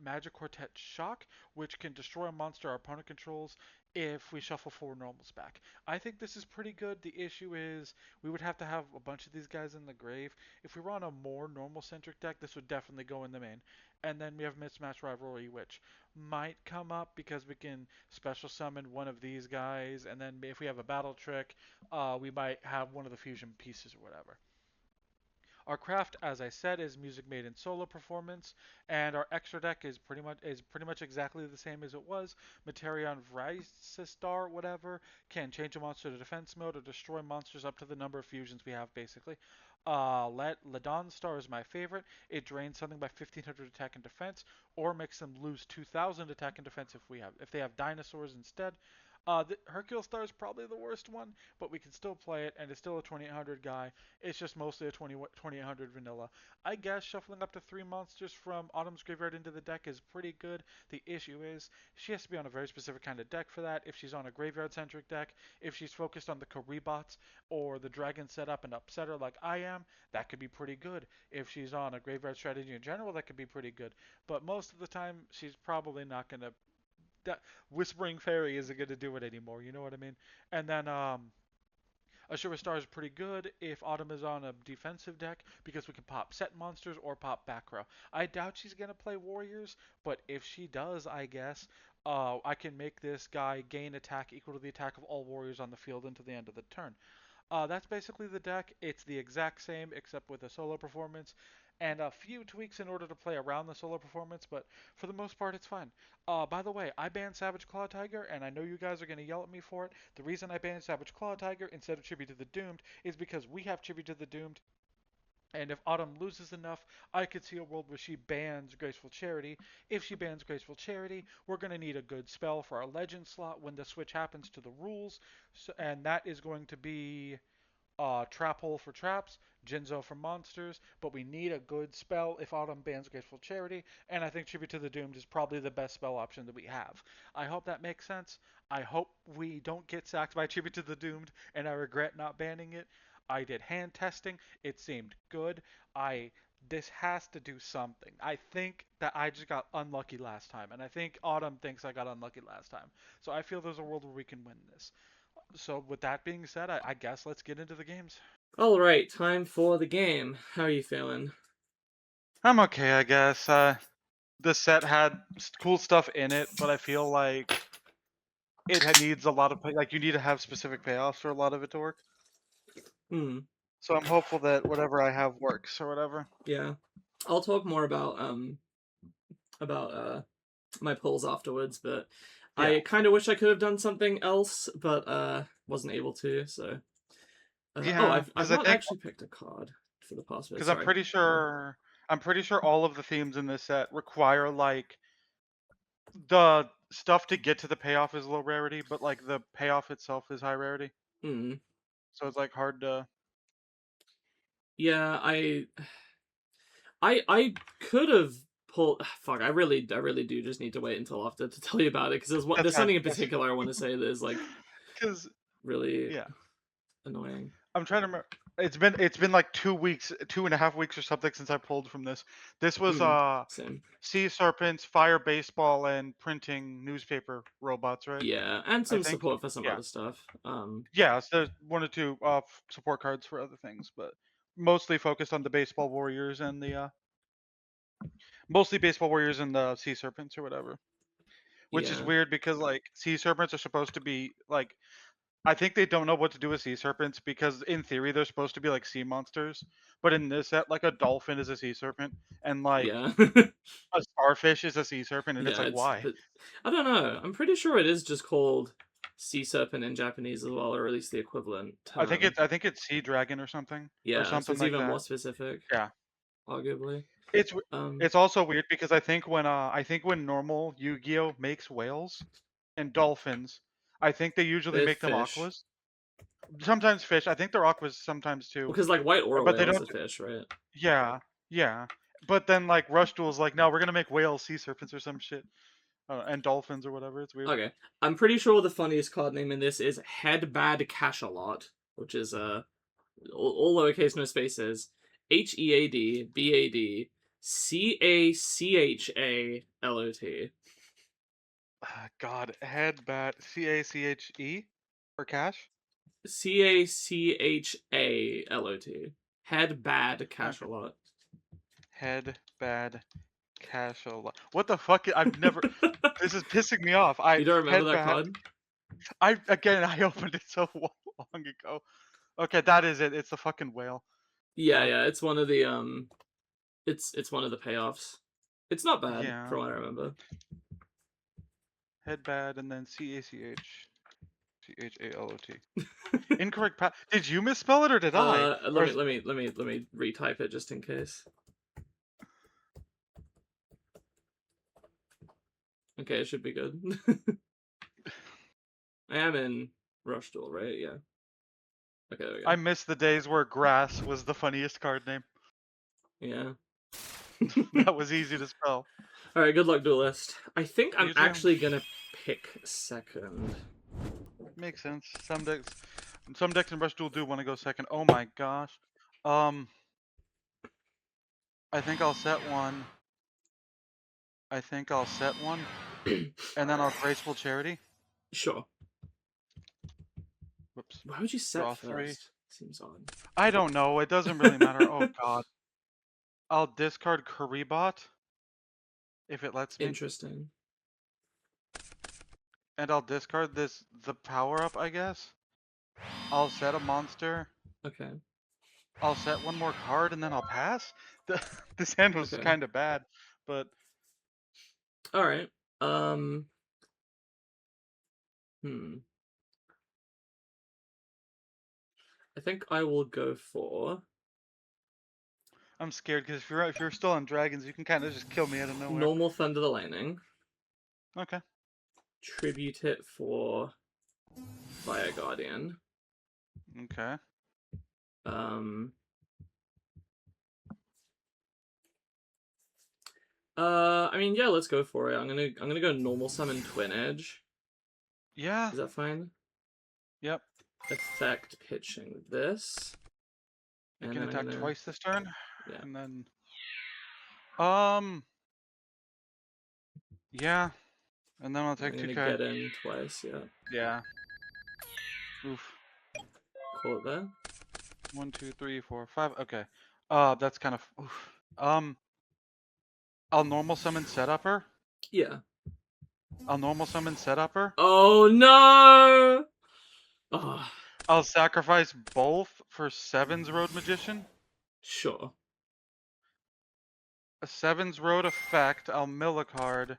Magic Quartet Shock, which can destroy a monster our opponent controls if we shuffle 4 normals back. I think this is pretty good. The issue is we would have to have a bunch of these guys in the grave. If we were on a more normal-centric deck, this would definitely go in the main. And then we have Mismatch Rivalry, which might come up because we can special summon one of these guys, and then if we have a battle trick, we might have one of the fusion pieces or whatever. Our craft, as I said, is music made in solo performance, and our extra deck is pretty much exactly the same as it was. Materion Vrysistar, whatever, can change a monster to defense mode or destroy monsters up to the number of fusions we have, basically. Ladon Star is my favorite. It drains something by 1500 attack and defense, or makes them lose 2000 attack and defense if they have dinosaurs instead. The Hercule Star is probably the worst one, but we can still play it, and it's still a 2800 guy. It's just mostly a 2800 vanilla. I guess shuffling up to 3 monsters from Autumn's Graveyard into the deck is pretty good. The issue is she has to be on a very specific kind of deck for that. If she's on a graveyard-centric deck, if she's focused on the Karibots or the Dragon setup and Upsetter like I am, that could be pretty good. If she's on a graveyard strategy in general, that could be pretty good. But most of the time, she's probably not going to that Whispering Fairy isn't going to do it anymore. You know what I mean? And then Ashura Star is pretty good if Autumn is on a defensive deck because we can pop set monsters or pop back row. I doubt she's going to play Warriors, but if she does, I guess, I can make this guy gain attack equal to the attack of all Warriors on the field until the end of the turn. That's basically the deck. It's the exact same except with a solo performance and a few tweaks in order to play around the solo performance, but for the most part, it's fine. By the way, I banned Savage Claw Tiger, and I know you guys are going to yell at me for it. The reason I banned Savage Claw Tiger instead of Tribute to the Doomed is because we have Tribute to the Doomed, and if Autumn loses enough, I could see a world where she bans Graceful Charity. If she bans Graceful Charity, we're going to need a good spell for our Legend slot when the switch happens to the rules, and that is going to be Trap Hole for traps, Jinzo for monsters, but we need a good spell if Autumn bans Graceful Charity, and I think Tribute to the Doomed is probably the best spell option that we have. I hope that makes sense. I hope we don't get sacked by Tribute to the Doomed, and I regret not banning it. I did hand testing. It seemed good. I This has to do something. I think that I just got unlucky last time, and I think Autumn thinks I got unlucky last time. So I feel there's a world where we can win this. So with that being said, I guess let's get into the games. All right, time for the game. How are you feeling? I'm okay, I guess. The set had cool stuff in it, but I feel like needs a lot of like you need to have specific payoffs for a lot of it to work. Hmm. So I'm hopeful that whatever I have works or whatever. Yeah. I'll talk more about my polls afterwards, but Yeah, I kind of wish I could have done something else, but wasn't able to. So, oh, yeah, I've not actually picked a card for the past bit. because I'm Sorry. pretty sure all of the themes in this set require like the stuff to get to the payoff is low rarity, but like the payoff itself is high rarity. Hmm. So it's like hard to. Yeah, I could have pulled. Fuck, I really do just need to wait until after to tell you about it because That's there's fine. something in particular I want to say that is like Because really yeah, annoying. I'm trying to remember. It's been like 2 weeks, 2.5 weeks or something since I pulled from this. This was Hmm. Same. sea serpents, fire baseball, and printing newspaper robots, right? Yeah, and I some think. support for some Yeah. other stuff. Yeah. So there's one or two support cards for other things, but mostly focused on the baseball warriors and the mostly baseball warriors and the sea serpents or whatever. Which is Yeah, weird because like sea serpents are supposed to be like I think they don't know what to do with sea serpents because in theory they're supposed to be like sea monsters, but in this set like a dolphin is a sea serpent and like yeah, a starfish is a sea serpent and it's yeah. like It's why? but I don't know. I'm pretty sure it is just called. sea serpent in Japanese as well, or at least the equivalent I think term. it's sea dragon or Yeah, so something it's like even more that. specific, Yeah. arguably. It's Um, it's also weird because I think when normal Yu-Gi-Oh makes whales and dolphins, I think they usually they're make them fish. aquas. Sometimes fish. I think they're aquas sometimes too. Because like white aura But they whales don't. are fish, right? Yeah, yeah. But then like Rush Duel's like, no, we're gonna make whales sea serpents or some shit, and dolphins or whatever. It's weird. Okay. I'm pretty sure the funniest card name in this is Head Bad Cachalot, which is all lowercase no spaces. HEADBADCACHALOT. God, head bat CACHE for cash. CACHALOT. Head Bad Okay. Cachalot. Head bad cash a lot. What the fuck? I've never. This is pissing me off. I You don't remember head that bad. card? I opened it so long ago. Okay, that is it. It's the fucking whale. Yeah, God. yeah. It's one of the it's one of the payoffs. It's not bad Yeah. from what I remember. Head bad and then CACHCHALOT. Incorrect path. Did you misspell it or did I? Let Or me let me let me let me retype it just in case. Okay, it should be good. I am in Rush Duel, right? Yeah. Okay, there we I go. miss the days where grass was the funniest card name. Yeah. That was easy to spell. All right, good luck, duelist. I think I'm You too. actually gonna pick second. Makes sense. Some decks in Rush Duel do want to go second. Oh my gosh. Um, I think I'll set one. I think I'll set one, and then I'll graceful charity. Sure. Whoops. Why would you set Draw three. first? Seems odd. I don't know. It doesn't really matter. Oh god. I'll discard Karibot if it lets me, Interesting. and I'll discard the power up. I guess. I'll set a monster. Okay. I'll set one more card, and then I'll pass. This hand was Okay. kind of bad, but All right. Um. Hmm. I think I will go for I'm scared because if you're still on dragons, you can kind of just kill me out of nowhere. normal Thunder the Lightning. Okay. Tribute it for Fire Guardian. Okay. Um. I mean, yeah, let's go for it. I'm gonna go normal summon Twin Edge. Yeah. Is that fine? Yep. Effect pitching this, It and can then I'm attack gonna twice this turn, yeah. and then um yeah, and then I'll I'm take gonna 2K. get in twice. Yeah. Yeah. Oof. Call it there. 1, 2, 3, 4, 5. Okay. That's kind of oof. I'll normal summon Setupper. Yeah. I'll normal summon Setupper. Oh no! Oh, I'll sacrifice both for Seven's Road Magician. sure. A Seven's Road effect. I'll mill a card.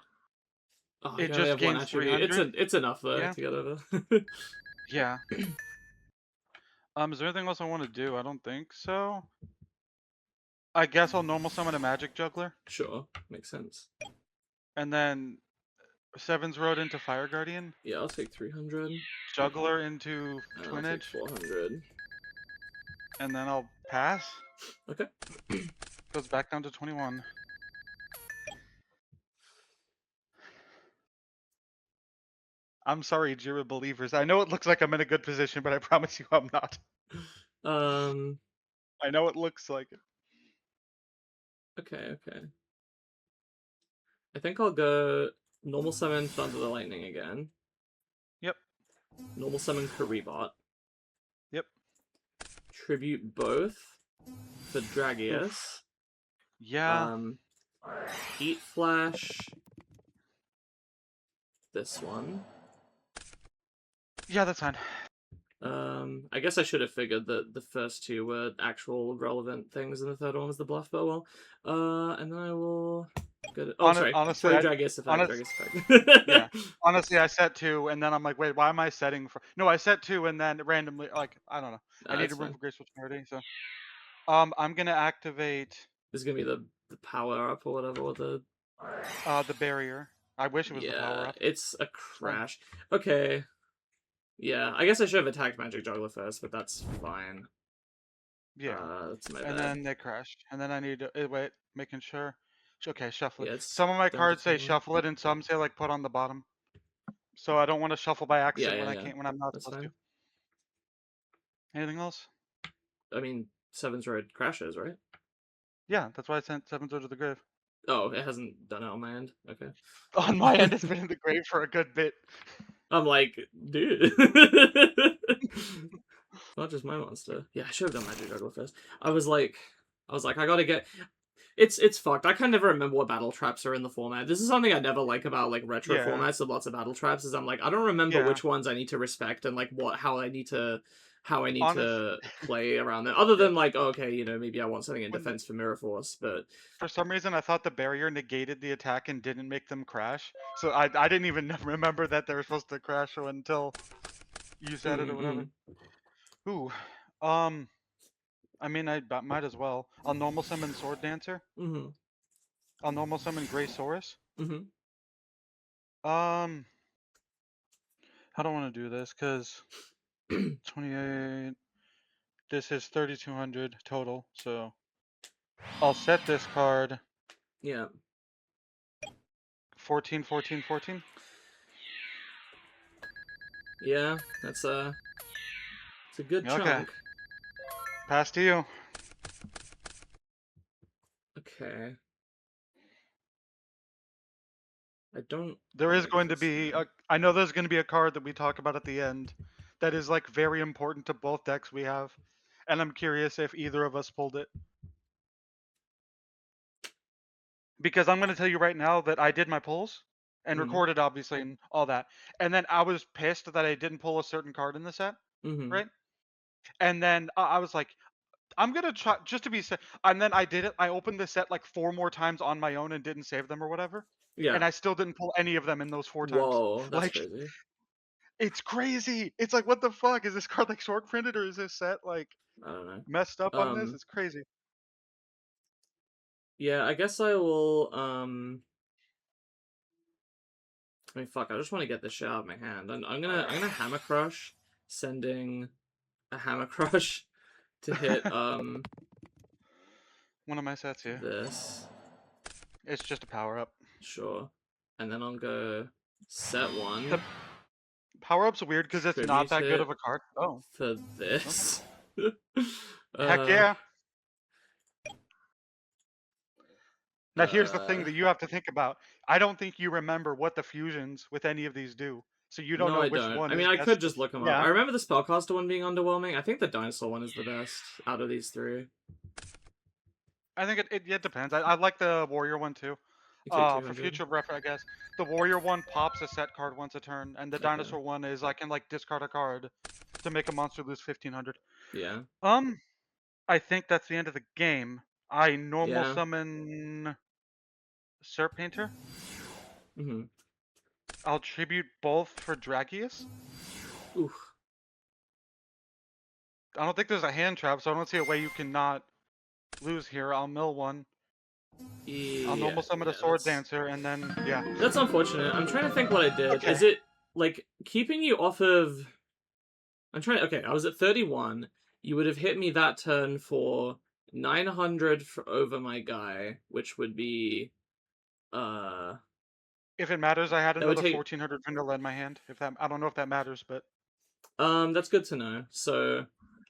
Oh, you It can only just have one gains attribute. 300. It's enough though Yeah. to get over. Yeah. Is there anything else I want to do? I don't think so. I guess I'll normal summon a Magic Juggler, Sure, makes sense. and then Seven's Road into Fire Guardian, Yeah, I'll take 300, Juggler into and I'll Twin take Edge, 400. and then I'll pass. Okay. Goes back down to 21. I'm sorry, Jira believers. I know it looks like I'm in a good position, but I promise you I'm not. Um. I know it looks like it. Okay. Okay. I think I'll go normal summon Thunder the Lightning again. Yep. Normal summon Karibot. Yep. Tribute both for Dragius. Oof. Yeah. Heat Flash. This one. Yeah, that's fine. I guess I should have figured that the first two were actual relevant things, and the third one was the bluff. But well, and then I will Good. Oh, sorry. Honestly, Pro Dragus effect. honest, Dragus yeah. effect. Honestly, I set 2, and then I'm like, wait, why am I setting for? No, I set 2, and then randomly, like, I don't know. I Nah, need a that's room fine. for graceful charity, so I'm gonna activate This is gonna be the power up or whatever. Or the the barrier. I wish it was the power Yeah, up. it's a Uh, crash. Okay. Yeah, I guess I should have attacked Magic Juggler first, but that's fine. yeah, That's my and bad. then they crashed, and then I need to wait, making sure. Okay, shuffle it. Yeah, it's Some of my down to cards say 21. shuffle it, and some say like put on the bottom. So I don't want to shuffle by Yeah, accident yeah, when I yeah. can't when I'm not That's supposed to. fine. Anything else? I mean, Seven's Road crashes, right? Yeah, that's why I sent Seven Swords to the Grave. Oh, it hasn't done it on my end. Okay. On my end, it's been in the grave for a good bit. I'm like, dude. Not just my monster. Yeah, I should have done Magic Juggler first. I was like, I gotta get. It's fucked. I can never remember what battle traps are in the format. This is something I never like about like retro Yeah, formats with lots of battle traps. Is I'm like, I don't remember yeah. which ones I need to respect and like how I need Honest, to play around them. Other yeah. than like, okay, maybe I want something in When defense for Mirror Force, but for some reason I thought the barrier negated the attack and didn't make them crash, so I didn't even remember that they were supposed to crash until you said it or whatever. mm-mm, Ooh, I mean might as well. I'll normal summon Sword Dancer. mm-hmm, I'll normal summon Grey Saurus. mm-hmm. Um, I don't want to do this because 28. This is 3,200 total, so I'll set this card Yeah, 14, 14, 14. yeah. It's a good Okay, chunk. pass to you. Okay, I don't There is like going to this be here. a, I know there's going to be a card that we talk about at the end that is like very important to both decks we have, and I'm curious if either of us pulled it. Because I'm going to tell you right now that I did my pulls and Mm-hmm, recorded obviously and all that. And then I was pissed that I didn't pull a certain card in the set, mm-hmm. right? And then I was like, I'm gonna try just to be safe. And then I did it. I opened the set like 4 more times on my own and didn't save them or whatever. Yeah. And I still didn't pull any of them in those 4 times. Whoa, that's Like crazy. it's crazy. It's like what the fuck is this card like short printed or is this set like I don't know. messed up on this? Um, It's crazy. yeah, I guess I will. I mean, fuck. I just want to get this shit out of my hand. I'm gonna Hammer Crush, sending a Hammer Crush to hit One of my sets here. this. It's just a power up. Sure, and then I'll go set The one, power up's weird because it's not tribute that good of it a card. Oh, for okay. this. Heck uh, yeah. Now here's the thing uh. that you have to think about. I don't think you remember what the fusions with any of these do. So you don't No, know I which don't. one I mean, is I best. could just look them up. Yeah, I remember the Spellcaster one being underwhelming. I think the Dinosaur one is the best out of these three. I think it depends. I like the warrior one too. You take For 200. future reference, I guess the warrior one pops a set card once a turn, and the Okay. dinosaur one is I can like discard a card to make a monster lose 1,500. Yeah. Um, I think that's the end of the game. I normal Yeah. summon Serp Painter. Mm-hmm. I'll tribute both for Dragius. Oof. I don't think there's a hand trap, so I don't see a way you cannot lose here. I'll mill one. I'll Yeah, normal summon a yeah, sword dancer, and then yeah. that's unfortunate. I'm trying to think what I did. Okay. Is it like keeping you off of I'm trying okay, I was at 31. You would have hit me that turn for 900 for over my guy, which would be uh If it matters, I had that would another take 1,400 vanilla in my hand. If that, I don't know if that matters, but that's good to know. So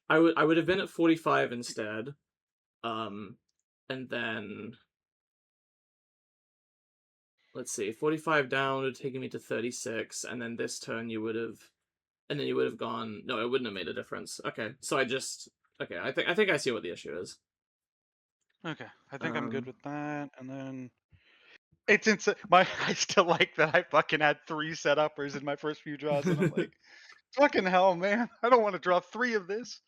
I would have been at 45 instead. Um and then let's see, 45 down would have taken me to 36, and then this turn you would have gone. No, it wouldn't have made a difference. Okay, so okay. I think I see what the issue is. okay. I think I'm good Um, with that. And then it's insane. My I still like that I fucking had 3 set-uppers in my first few draws, and I'm like, fucking hell, man. I don't want to draw 3 of this.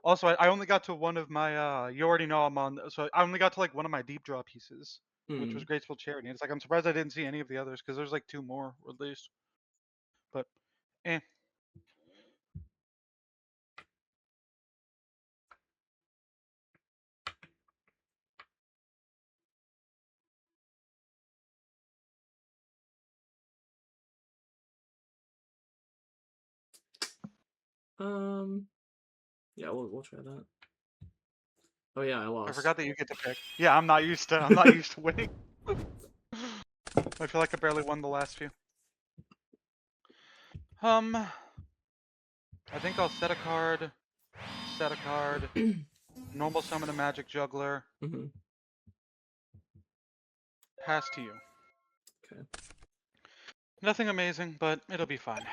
Also, I only got to one of my, you already know I'm on, so I only got to like one of my deep draw pieces, which was Hmm. Graceful Charity. It's like I'm surprised I didn't see any of the others because there's like two more at least. But, eh. Yeah, we'll try that. Oh yeah, I I lost. forgot that you get to pick. Yeah, I'm not used to winning. I feel like I barely won the last few. I think I'll set a card, normal summon a magic juggler, Hmm. pass to you. Okay. Nothing amazing, but it'll be fine.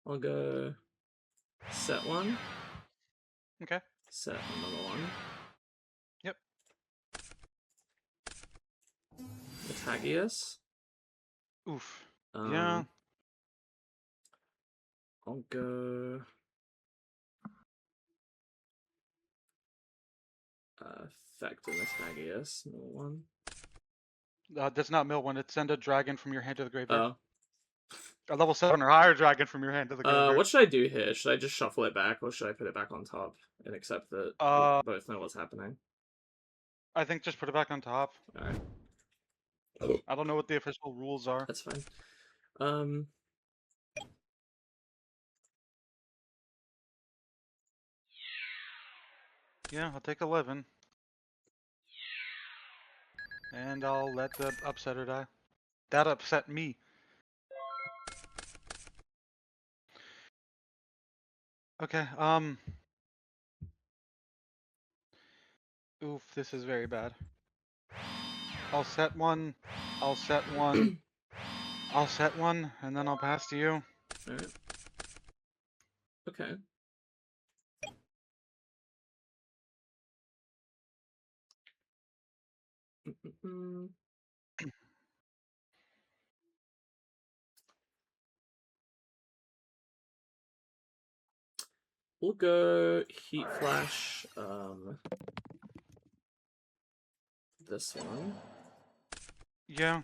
I'll go set one, Okay. set another one, Yep. Metagius. Oof. Yeah. Um, I'll go effect in Metagius, another one. That's not mill one. It's send a dragon from your hand to the graveyard. Oh. A level 7 or higher dragon from your hand to the graveyard. What should I do here? Should I just shuffle it back, or should I put it back on top and accept that we Uh, both know what's happening? I think just put it back on top. Alright. I don't know what the official rules are. That's fine. Um, Yeah, I'll take 11. And I'll let the upsetter die. That upset me. Okay, oof, this is very bad. I'll set one, I'll set one, I'll set one, and then I'll pass to you. alright. Okay. Mm-mm. We'll go Heat Flash, this one. Yeah.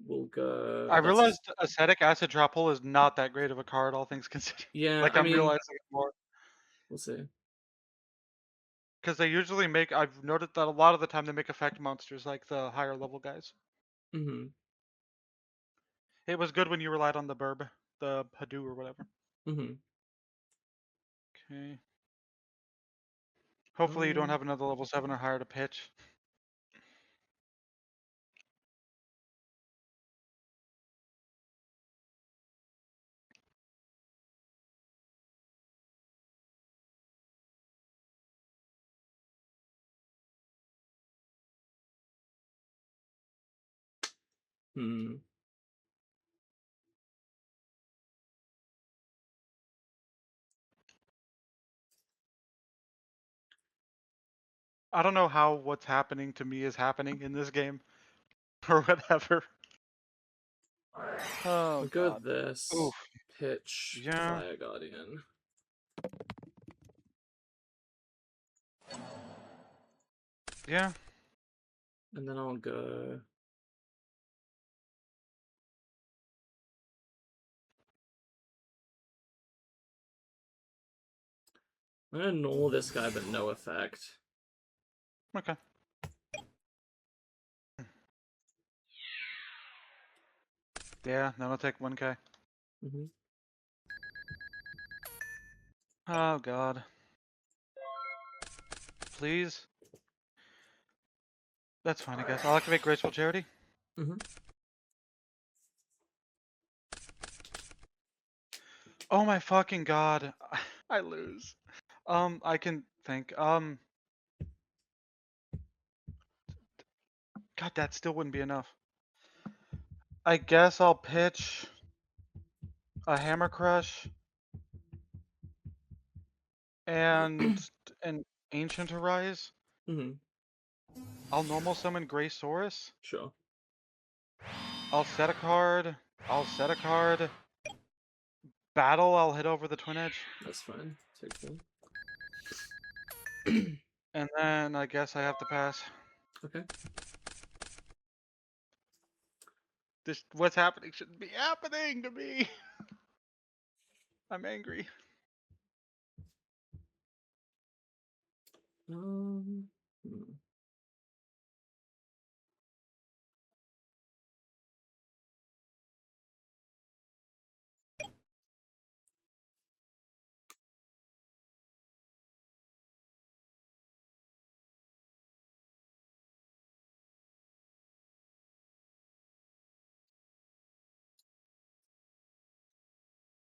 We'll go... I That's... realized Ascetic Acid Drop Hole is not that great of a card, all things considered. Yeah, Like, I I'm mean, realizing it more. we'll see. Because they usually make, I've noted that a lot of the time they make effect monsters, like the higher level guys. Mm-hmm. It was good when you relied on the Burb, the Hadoo or whatever. Mm-hmm. Okay. Hopefully you don't Um, have another level 7 or higher to pitch. hmm. I don't know how what's happening to me is happening in this game. Or whatever. Oh, We'll go God. this. Oof. Pitch, Yeah. Fire Guardian. Yeah. And then I'll go... I'm gonna null this guy, but no effect. Okay. Yeah, then I'll take 1k. Mm-hmm. Oh, God. Please? That's fine, I guess. I'll activate Graceful Charity. Mm-hmm. Oh my fucking God. I lose. I can think. God, that still wouldn't be enough. I guess I'll pitch a Hammer Crush and an Ancient Arise. Mm-hmm. I'll normal summon Greysaurus. Sure. I'll set a card. I'll set a card. battle, I'll hit over the Twin Edge. That's fine. Take full. And then I guess I have to pass. Okay. This what's happening shouldn't be happening to me. I'm angry. Hmm.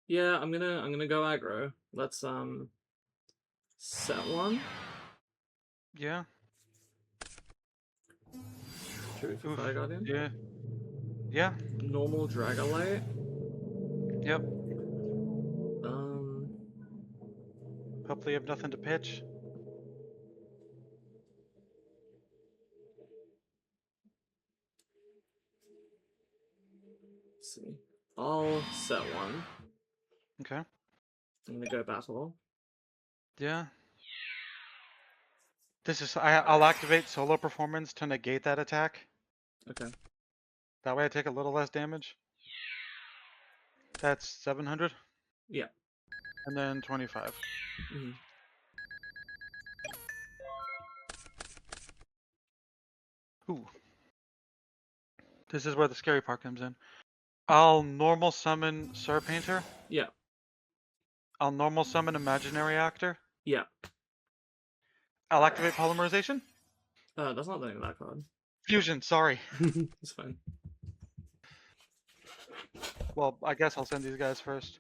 Yeah, I'm gonna go aggro. Let's set one. Yeah. Tribute for Fire Oof. Guardian. Yeah. Yeah. Normal Dragonlight. Yep. Um, Hopefully you have nothing to pitch. let's see. I'll set one. Okay. I'm gonna go battle. Yeah. This is I'll activate solo performance to negate that attack. Okay. That way I take a little less damage. That's 700. Yeah. And then 25. Mhm. Ooh. This is where the scary part comes in. I'll normal summon Sir Painter. Yeah. I'll normal summon Imaginary Actor. Yeah. I'll activate Polymerization. That's not the name of that card. Fusion, sorry. It's fine. Well, I guess I'll send these guys first.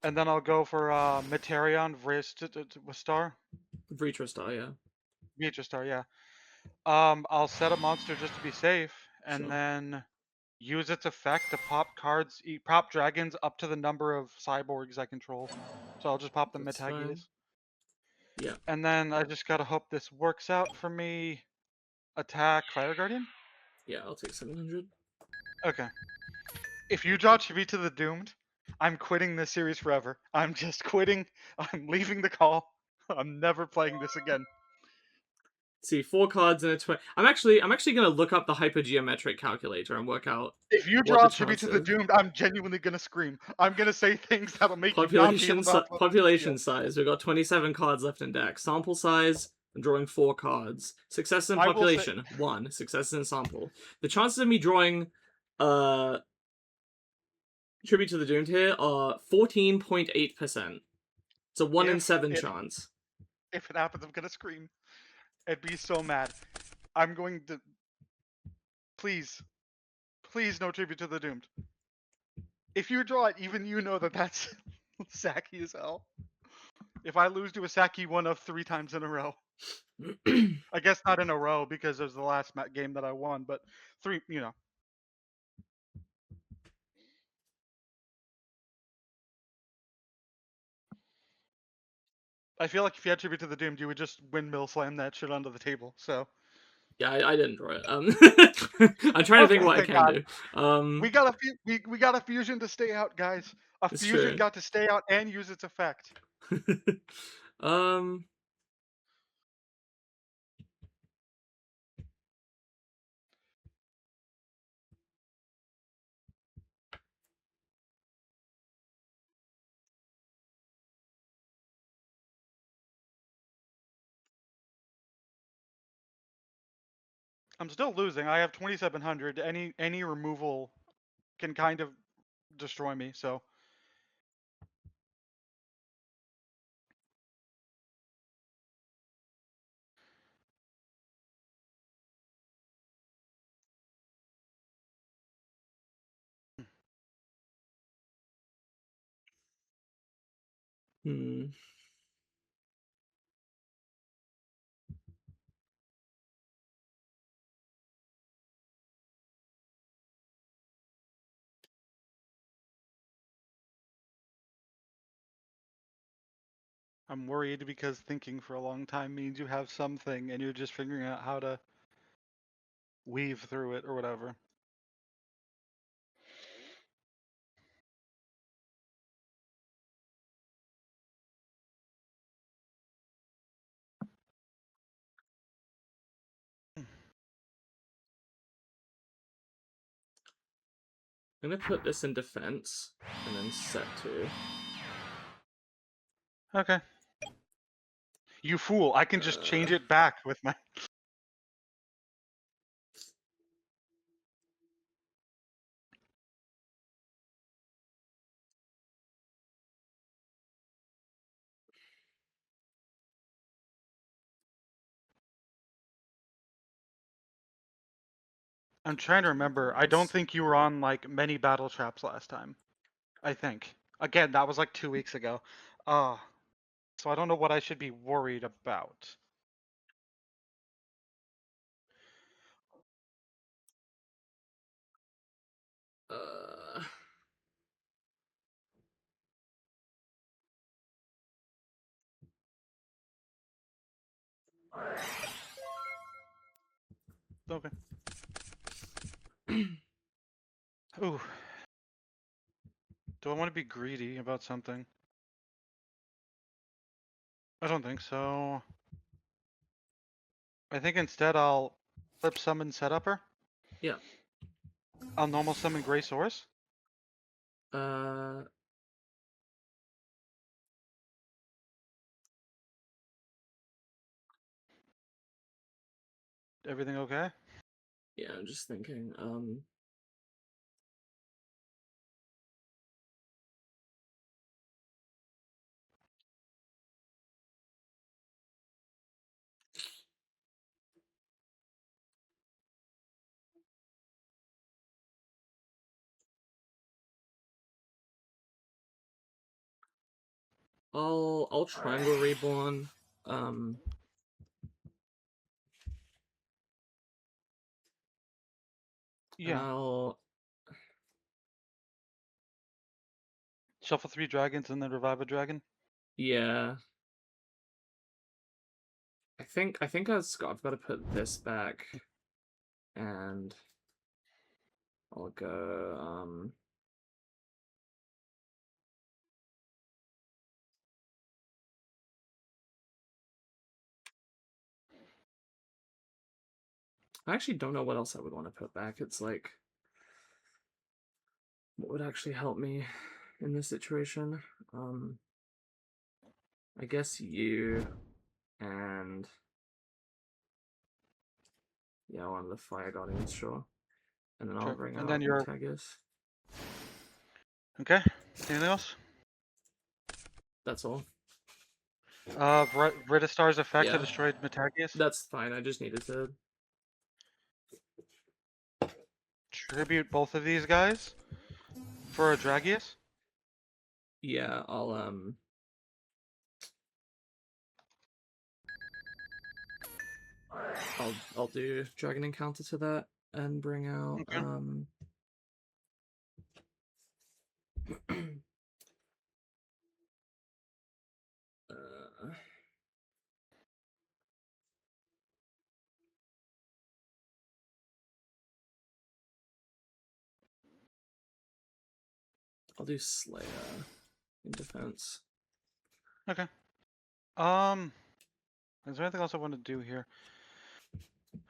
And then I'll go for Materion Star. Breacher Star, yeah. Beatrice Star, yeah. I'll set a monster just to be safe, and Sure. then use its effect to pop cards, pop dragons up to the number of cyborgs I control. So I'll just pop the That's fine. Metagis. Yeah. And then I just gotta hope this works out for me. Attack Fire Guardian? Yeah, I'll take 700. Okay. If you draw Tribute to the Doomed, I'm quitting this series forever. I'm just quitting. I'm leaving the call. I'm never playing this again. See, 4 cards and a 20. I'm actually gonna look up the hypergeometric calculator and work out If you what the draw Tribute chance to the is. Doomed, I'm genuinely gonna scream. I'm gonna say things that'll make you not be able to upload. Population size. We've got 27 cards left in deck. Sample size. I'm drawing 4 cards. Success in I will say, population 1. Success in sample. The chances of me drawing uh Tribute to the Doomed here are 14.8%. It's a 1 in 7 chance. if it happens, I'm gonna scream. I'd be so mad. I'm going to. Please, please, no Tribute to the Doomed. If you draw it, even you know that that's sacky as hell. If I lose to a Saki 1 of 3 times in a row. I guess not in a row because it was the last game that I won, but 3, you know. I feel like if you had Tribute to the Doomed, you would just windmill slam that shit onto the table, so. Yeah, I didn't draw it. I'm trying to think Okay, what I thank can God. do. We got we got a fusion to stay out, guys. A It's fusion true. got to stay out and use its effect. um, I'm still losing. I have 2700. Any removal can kind of destroy me, so. hmm. I'm worried because thinking for a long time means you have something and you're just figuring out how to weave through it or whatever. I'm gonna put this in defense and then set to. Okay. You fool! I can just change Uh, it back with my. I'm trying to remember. I don't think you were on like many battle traps last time. I think. Again, that was like 2 weeks ago. Uh, so I don't know what I should be worried about. uh, Okay. Ooh. Do I want to be greedy about something? I don't think so. I think instead I'll flip summon Setupper. yeah. I'll normal summon Gray Source. Uh, Everything okay? yeah. I'm just thinking. I'll Triangle Reborn. Um, and Yeah. I'll Shuffle 3 dragons and then revive a dragon. yeah. I think I've got to put this back, and I'll go. I actually don't know what else I would want to put back. It's like, what would actually help me in this situation? Um, I guess you and yeah, one of the Fire Guardians, sure. And then I'll Sure. bring And then out you're Metagus. okay. Anything else? That's all. Ritastar's effect to Yeah, destroy Metageus. that's fine. I just needed to. Tribute both of these guys for a Dragius. Yeah, I'll do Dragon Encounter to that and bring out Okay. uh, I'll do Slayer in defense. Okay. Is there anything else I want to do here?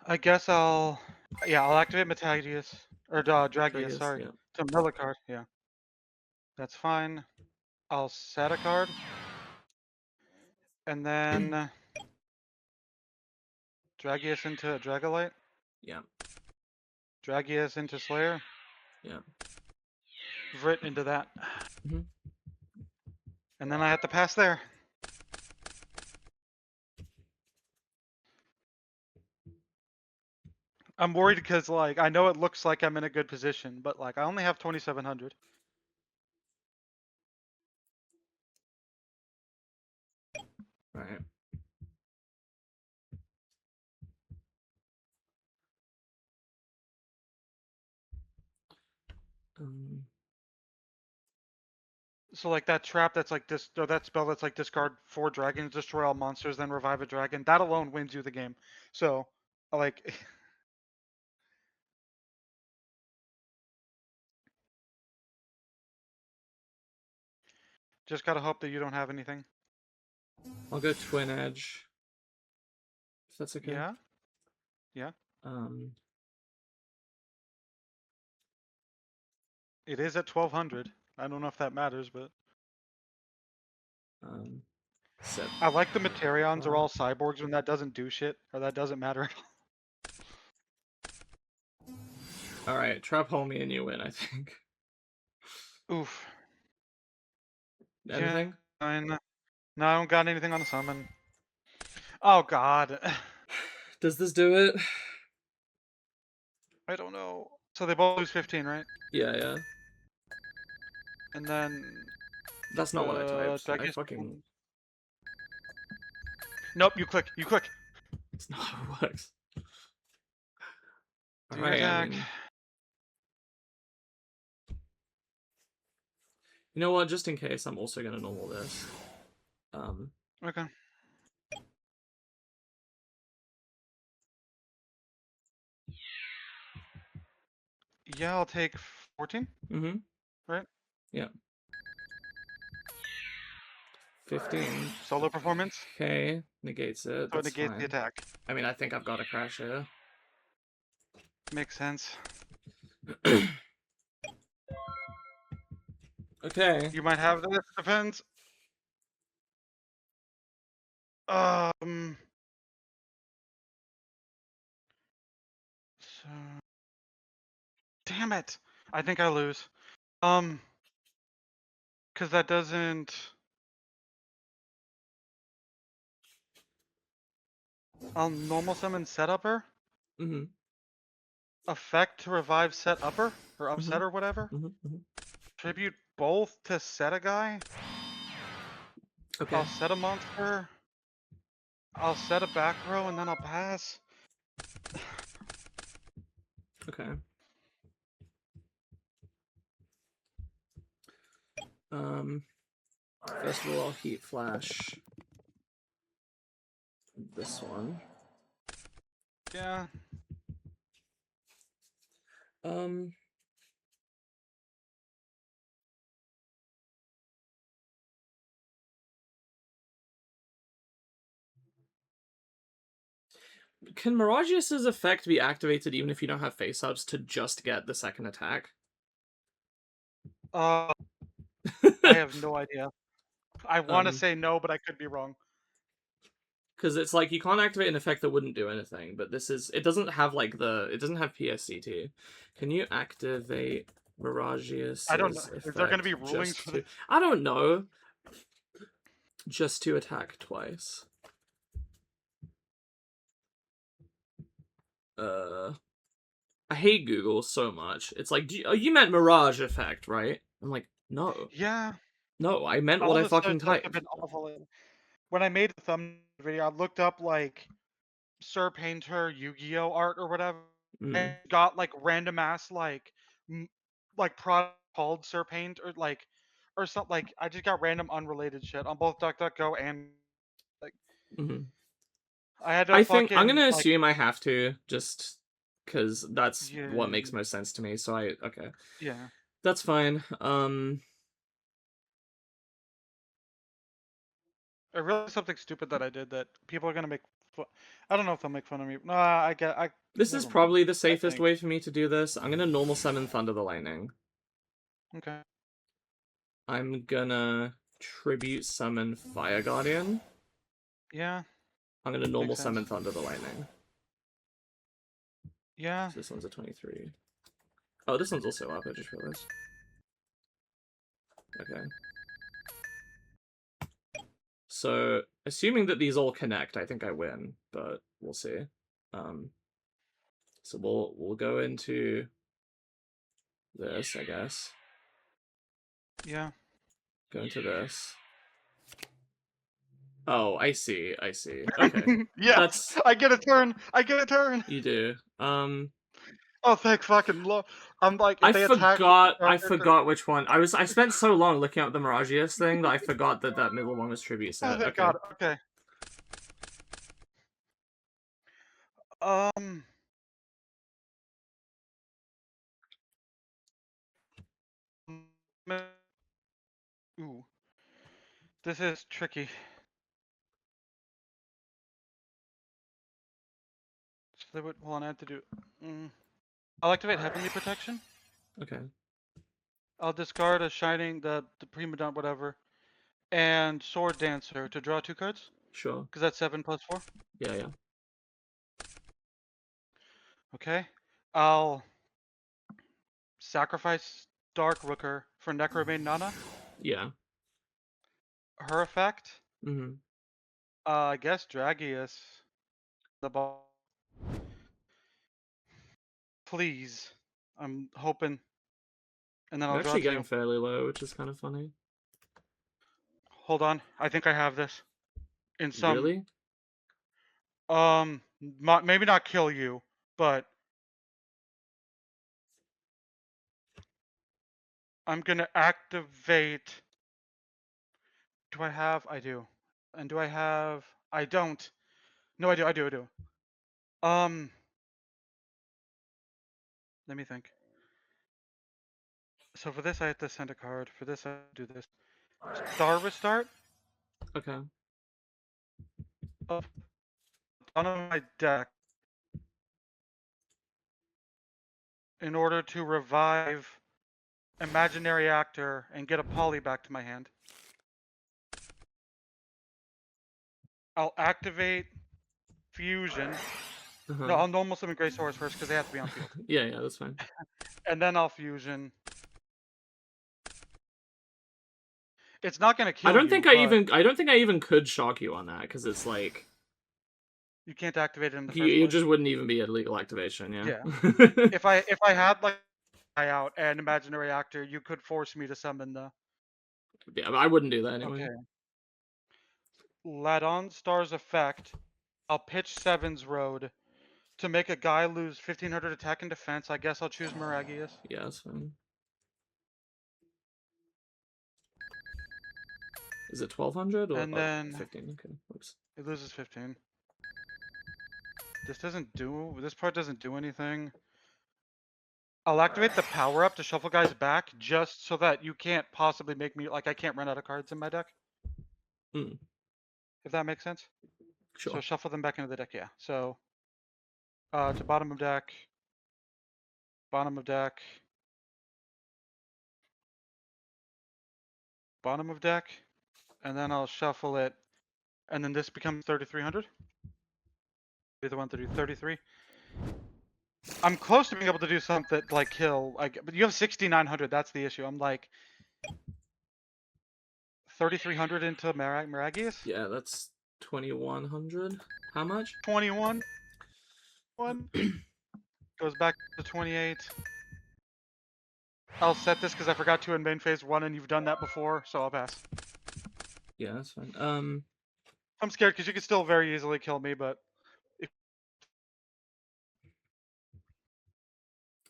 I guess I'll activate Metageus or Dragius. Dragus, Sorry, yeah. to mill a card. Yeah, that's fine. I'll set a card, and then Dragius into Dragolite. Yeah, Dragius into Slayer. yeah. Vrit into that, Hmm. and then I have to pass there. I'm worried because like I know it looks like I'm in a good position, but like I only have 2,700. Right. Um, So like that trap that's like this, or that spell that's like discard 4 dragons, destroy all monsters, then revive a dragon. That alone wins you the game. So, like, just gotta hope that you don't have anything. I'll go Twin Edge, if that's okay. Yeah, yeah. Um, It is at 1200. I don't know if that matters, but Set. I like the Materions are all cyborgs when that doesn't do shit, or that doesn't matter at all right, trap homie and you win, I think. all. Oof. Yeah, Anything? no, I don't got anything on the summon. Oh god. Does this do it? I don't know. So they both lose 15, right? Yeah, yeah. And then That's not what I typed. I I guess fucking. nope. You click. You click. It's not how it works. Do your Alright, I attack. mean. You know what? Just in case, I'm also gonna normal this. Okay. Yeah, I'll take 14. Mm-hmm. Right. Yeah. 15. Solo performance. Okay, negates it. So it That's negates the fine. attack. I mean, I think I've got a crash here. Makes sense. Okay. You might have this. Depends. Um. So. Damn it. I think I lose. Because that doesn't. I'll normal summon set upper. Mm-hmm. Effect to revive set upper or Mm-hmm. upset or whatever. Mm-hmm. Mm-hmm. Tribute both to set a guy. Okay. I'll set a monster. I'll set a back row and then I'll pass. Okay. First of all, I'll heat flash this one. Yeah. Um. Can Miragius's effect be activated even if you don't have face-ups to just get the second attack? I have no idea. I want to say no, but I could be wrong. Because it's like you can't activate an effect that wouldn't do anything, but this is it doesn't have like it doesn't have PSCT. Can you activate I don't know. Miragius's Is there going to effect be rulings just for to this? I don't know. Just to attack twice. I hate Google so much. It's like, you meant Mirage effect, right? I'm like, no. Yeah. No, I meant what All I this fucking stuff have typed. been awful. When I made the thumbnail video, I looked up like Sir Painter Yu-Gi-Oh art or whatever, and Mm. got like random ass like product called Sir Paint or something like I just got random unrelated shit on both DuckDuckGo and like Hmm. I had to I think I'm fucking gonna like assume I have to, just because that's what yeah makes most sense to me. So okay, yeah. that's fine. I realized something stupid that I did that people are gonna make fun. I don't know if they'll make fun of me. No, I get I This is never mind. probably the I safest think way for me to do this. I'm gonna normal summon Thunder the Lightning. okay. I'm gonna tribute summon Fire Guardian. Yeah, I'm gonna normal makes sense. summon Thunder the Lightning. Yeah, So this one's a 23. Oh, this one's also up, I just realized. Okay. So, assuming that these all connect, I think I win, but we'll see. So we'll go into this, I guess. yeah. Go into this. Oh, I see, I see. Okay. Yes, That's I get a turn. I get a turn. you do. Oh, thank fucking lord. I'm like, if they attack with I the forgot which one. I spent so long looking up the Miragius thing that I forgot that that middle one was tribute oh, set. thank Okay. God. Okay. Um. Ooh, this is tricky. So they would. Hold on, I have to do. I'll activate Heavenly Protection. Okay. I'll discard a shining the prima donna whatever and sword dancer to draw 2 cards Sure. because that's 7 plus 4. Yeah, yeah. Okay. I'll sacrifice Dark Rooker for Necromane Nana. Yeah. Her effect. Mm-hmm. I guess Dragius. The ball. Please. I'm hoping. And then I'll You're draw actually 2. getting fairly low, which is kind of funny. Hold on. I think I have this. In some. Really? Maybe not kill you, but I'm gonna activate. Do I have? I do. And do I have? I don't. No, I do. I do. Um, Let me think. So for this, I have to send a card. For this, I do this. Star restart Okay. of one of my deck in order to revive Imaginary Actor and get a poly back to my hand. I'll activate Fusion. No, Uh-huh. I'll normal summon Grey Swords first because they have to be on field. Yeah, yeah, that's fine. And then I'll Fusion. It's not gonna kill you, but I don't think I even could shock you on that because it's like you can't activate it in the you, first you place. just wouldn't even be a legal activation. Yeah. Yeah. If I had like out and Imaginary Actor, you could force me to summon the. Yeah, but I wouldn't do that anyway. Okay. Ladon Star's effect. I'll pitch Seven's Road to make a guy lose 1500 attack and defense. I guess I'll choose Miragius. Yeah, that's fine. Is it 1200 or And then 15? Okay. Whoops. it loses 15. This part doesn't do anything. I'll activate the power up to shuffle guys back just so that you can't possibly make me like I can't run out of cards in my deck. Hmm. If that makes sense. So Sure. shuffle them back into the deck, yeah. So to bottom of deck, bottom of deck, bottom of deck, and then I'll shuffle it, and then this becomes 3300. Be the one to do 33. I'm close to being able to do something like kill, like, but you have 6900. That's the issue. I'm like 3300 into Miragius. Yeah, that's 2100. How much? 21. One goes back to 28. I'll set this because I forgot to in main phase 1, and you've done that before, so I'll pass. Yeah, that's fine. I'm scared because you can still very easily kill me, but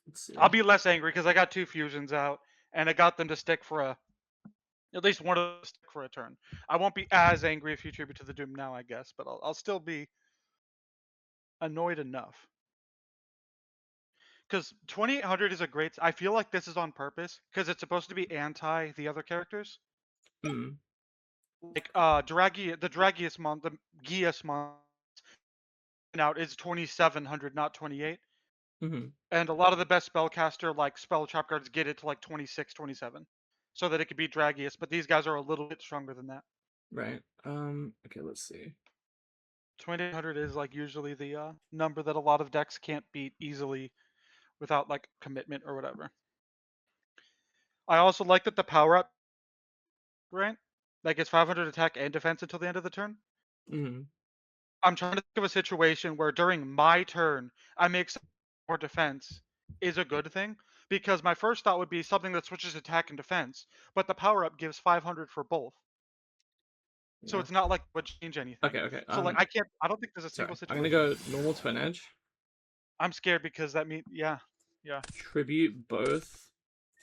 Let's see. I'll be less angry because I got 2 fusions out, and I got them to stick for at least one of them to stick for a turn. I won't be as angry if you tribute to the Doom now, I guess, but I'll still be annoyed enough. Because 2800 is a great. I feel like this is on purpose because it's supposed to be anti the other characters. Hmm. Like the Dragius the Gius mon out is 2700, not 28. Mm-hmm. And a lot of the best spellcaster like spell trap cards get it to like 26, 27, so that it could beat Dragius. But these guys are a little bit stronger than that. Right. Okay, let's see. 2800 is like usually the number that a lot of decks can't beat easily without like commitment or whatever. I also like that the power up, right? Like it's 500 attack and defense until the end of the turn. Mm-hmm. I'm trying to think of a situation where during my turn I make some more defense is a good thing because my first thought would be something that switches attack and defense, but the power up gives 500 for both. So Yeah. it's not like it would change anything. Okay, okay. So like I don't think there's a Sorry. single I'm gonna situation. go normal twin edge. I'm scared because that means yeah. Yeah. Tribute both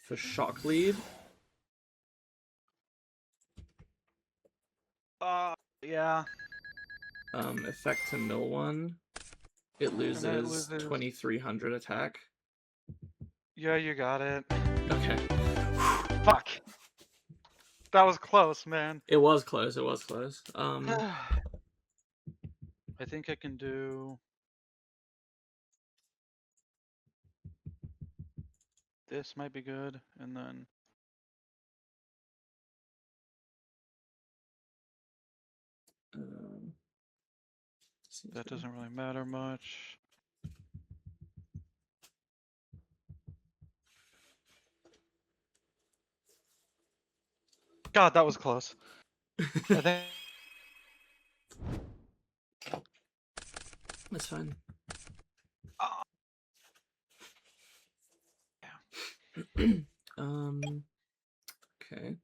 for shock lead. Yeah. Effect to mill one. It And then it loses loses. 2300 attack. Yeah, you got it. Okay. Fuck. That was close, man. It was close. It was close. I think I can do this might be good, and then That doesn't really matter much. God, that was close. I think. That's fine. Oh, Okay.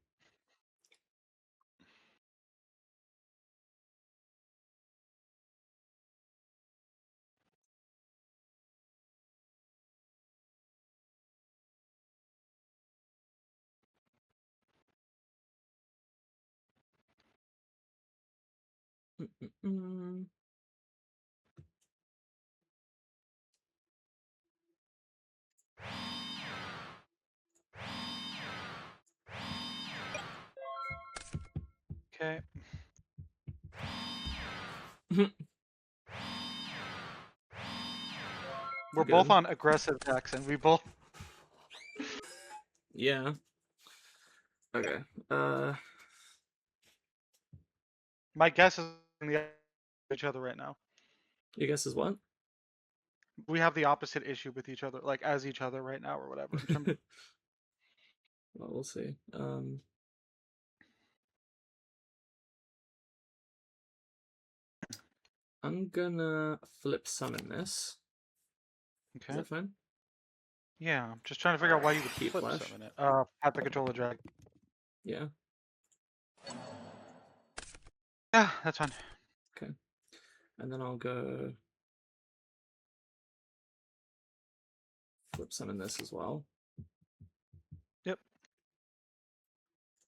Mm-mm-mm. okay. We're both Good. on aggressive decks, and we both. Yeah. Okay. My guess is the each other right now. Your guess is what? We have the opposite issue with each other, like as each other right now, or whatever. In terms. Well, we'll see. I'm gonna flip summon this. Is Okay. that fine? Yeah, I'm just trying to figure out why you would Heat flip flash. summon it. Have to control the drag. Yeah. Yeah, that's fine. Okay. And then I'll go flip summon this as well. Yep.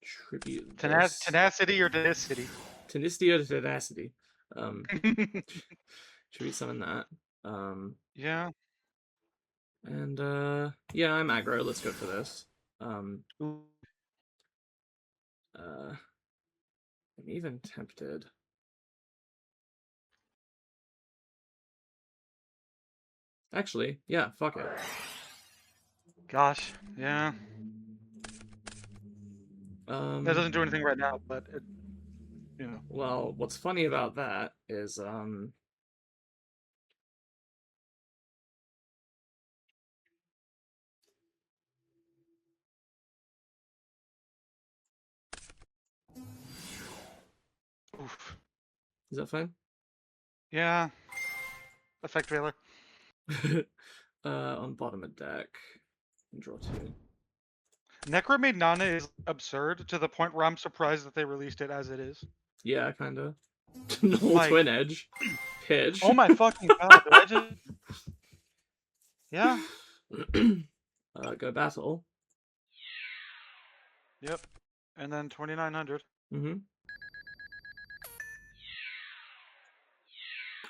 Tribute this. Tenacity or tenacity? Tenacity or tenacity. Tribute summon that. Yeah. And yeah, I'm aggro. Let's go for this. I'm even tempted. Actually, yeah, fuck it. Gosh, yeah. That doesn't do anything right now, but it, you know. Well, what's funny about that is Oof. is that fine? Yeah. Effect trailer. On bottom of deck. Draw 2. Necromade Nana is absurd to the point where I'm surprised that they released it as it is. Yeah, kinda. Null Like, Twin Edge. Pitch. oh my fucking god, did I just. Yeah. Go battle. Yep. And then 2900. Mm-hmm.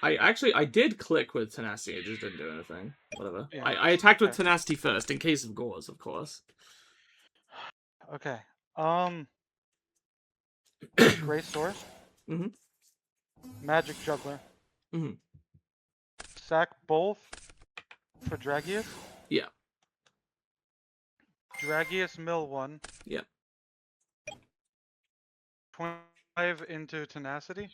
I did click with Tenacity, it just didn't do anything. Whatever. Yeah. I attacked with Okay. Tenacity first, in case of Gauze, of course. Okay. Gray Source. Mm-hmm. Magic Juggler. Mm-hmm. Sack both for Dragius. Yeah. Dragius mill 1. Yeah. 25 into Tenacity.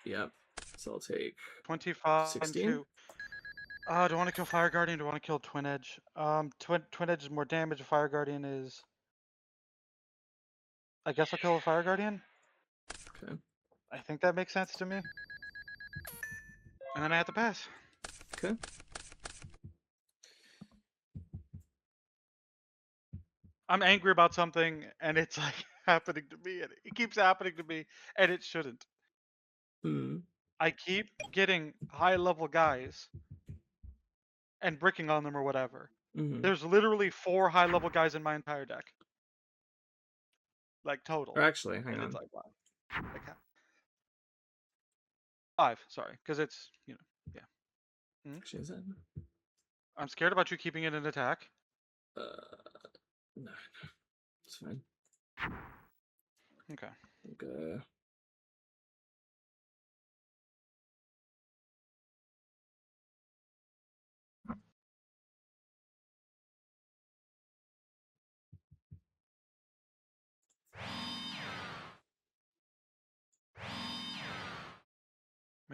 Yep. So I'll take 25 16. into. Do I want to kill Fire Guardian? Do I want to kill Twin Edge? Twin Edge is more damage. Fire Guardian is. I guess I'll kill a Fire Guardian. Okay. I think that makes sense to me. And then I have to pass. Okay. I'm angry about something, and it's like happening to me, and it keeps happening to me, and it shouldn't. Hmm. I keep getting high level guys and bricking on them or whatever. Mm-hmm. There's literally 4 high level guys in my entire deck. Like total. Or actually, hang And it's on. like, wow. Like, 5, sorry, because it's, yeah. Actually, is that? I'm scared about you keeping it in attack. No, it's fine. Okay. Okay.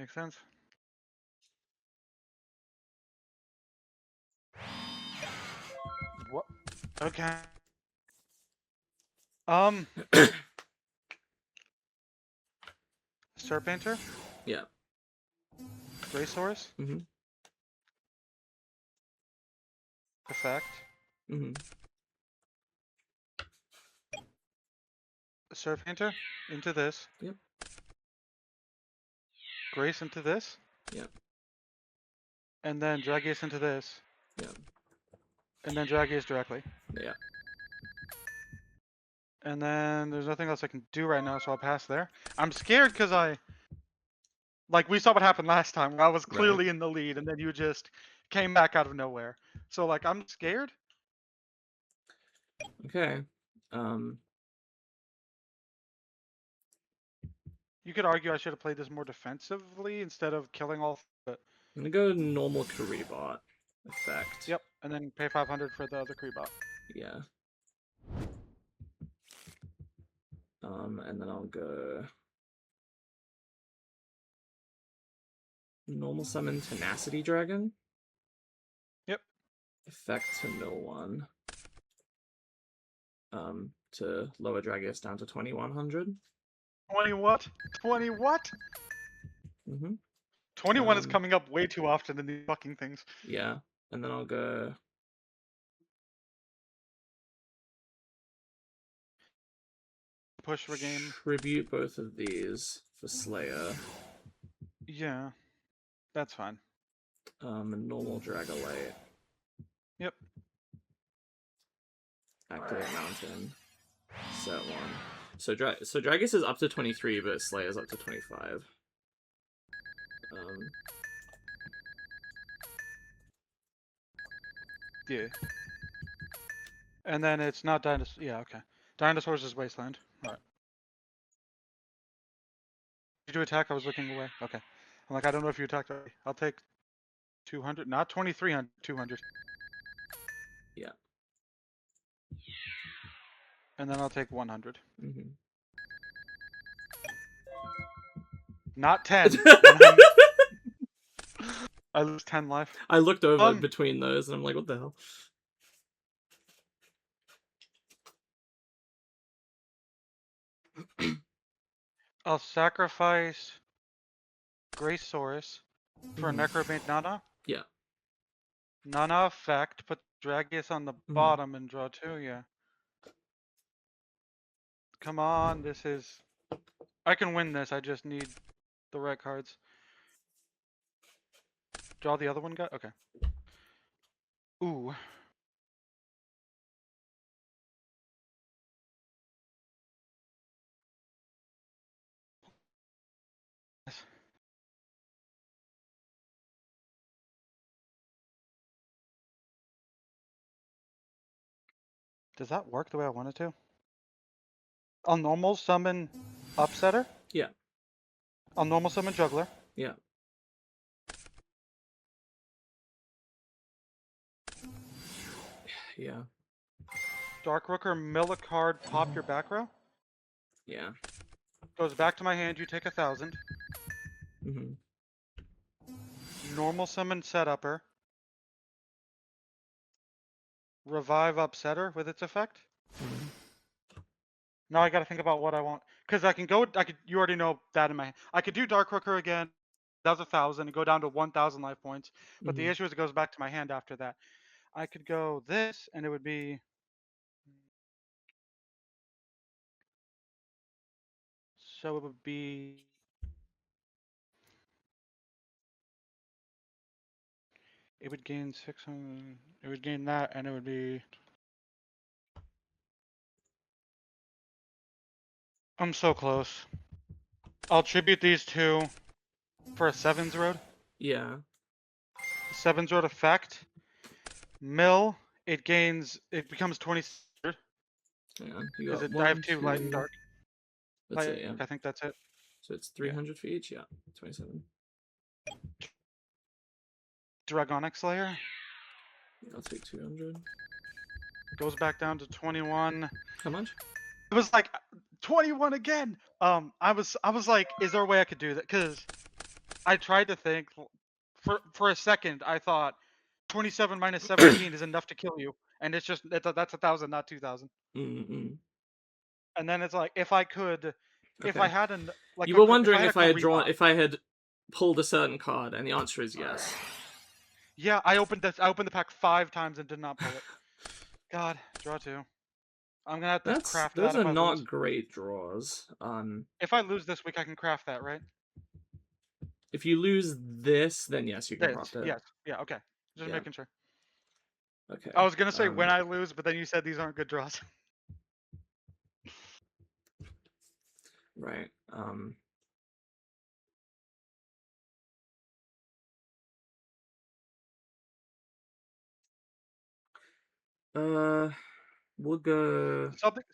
Makes sense. What? Okay. Serpenter, Yeah. Racehorse, Mhm. effect, Mhm. Serpenter into this, Yep. Grace into this, Yep. and then Dragius into this, Yep. and then Dragius directly. Yeah. And then there's nothing else I can do right now, so I'll pass there. I'm scared because like, we saw what happened last time, where I was Right. clearly in the lead, and then you just came back out of nowhere. So, like, I'm scared. Okay. You could argue I should have played this more defensively instead of killing all, but I'm gonna go normal Karibot effect. yep, and then pay 500 for the other Creebot. Yeah. And then I'll go normal summon Tenacity Dragon. Yep. Effect to mill 1. To lower Dragius down to 2100. 20 what? 20 what? Mm-hmm. 21 is coming up way too often in these fucking things. Yeah. And then I'll go Push for game. tribute both of these for Slayer. Yeah, that's fine. And normal Dragolite. Yep. Activate Mountain. Set 1. So Dragus is up to 23, but Slayer's up to 25. Yeah. And then it's not dinosaur. Yeah, okay. Dinosaurs is Wasteland. Alright. Did you attack? I was looking away. Okay. I'm like, I don't know if you attacked already. I'll take 200. Not 2300. 200. Yeah. And then I'll take 100. Mm-hmm. Not 10. 100. I lose 10 life. I looked over between those and I'm like, what the hell? I'll sacrifice Gracesaurus for Necrobait Nana. Yeah. Nana effect, put Dragius on the bottom and draw 2, yeah. Come on, this is... I can win this, I just need the right cards. Draw the other one, guy? Okay. Ooh. Does that work the way I want it to? I'll normal summon Upsetter. Yeah. I'll normal summon Juggler. Yeah. Yeah. Dark Rooker, mill a card, pop your back row. Yeah. Goes back to my hand, you take 1,000. Mm-hmm. Normal summon Setupper. Revive Upsetter with its effect. Mm-hmm. Now I gotta think about what I want. Because I can go, you already know that in my hand. I could do Dark Rooker again. That was 1,000 and go down to 1,000 life points. But the issue is it goes back to my hand after that. I could go this and it would be... So it would be... It would gain 600. It would gain that and it would be... I'm so close. I'll tribute these two for a 7's road. Yeah. 7's road effect. Mill, it becomes 20. Yeah. You got I have 2 light and dark. That's it, yeah. I think that's it. So it's 300 for each? Yeah. 27. Dragonic Slayer. I'll take 200. Goes back down to 21. How much? It was like 21 again. I was like, is there a way I could do that? Because I tried to think for a second. I thought 27 minus 17 is enough to kill you, and it's just that's 1,000, not 2,000. Mm-mm. And then it's like if I could, if I Okay. had an like You a were if I wondering had a if I had pulled a certain card, and the answer is yes. Yeah, I opened the pack 5 times and did not pull it. God, draw two. I'm gonna have to craft Those that are if I not lose. great draws. If I lose this week, I can craft that, right? If you lose this, then yes, you can This, craft it. yes, yeah, okay. Just Yeah. making sure. I Okay. was gonna say when I lose, but then you said these aren't good draws. Right. Uh, we'll go.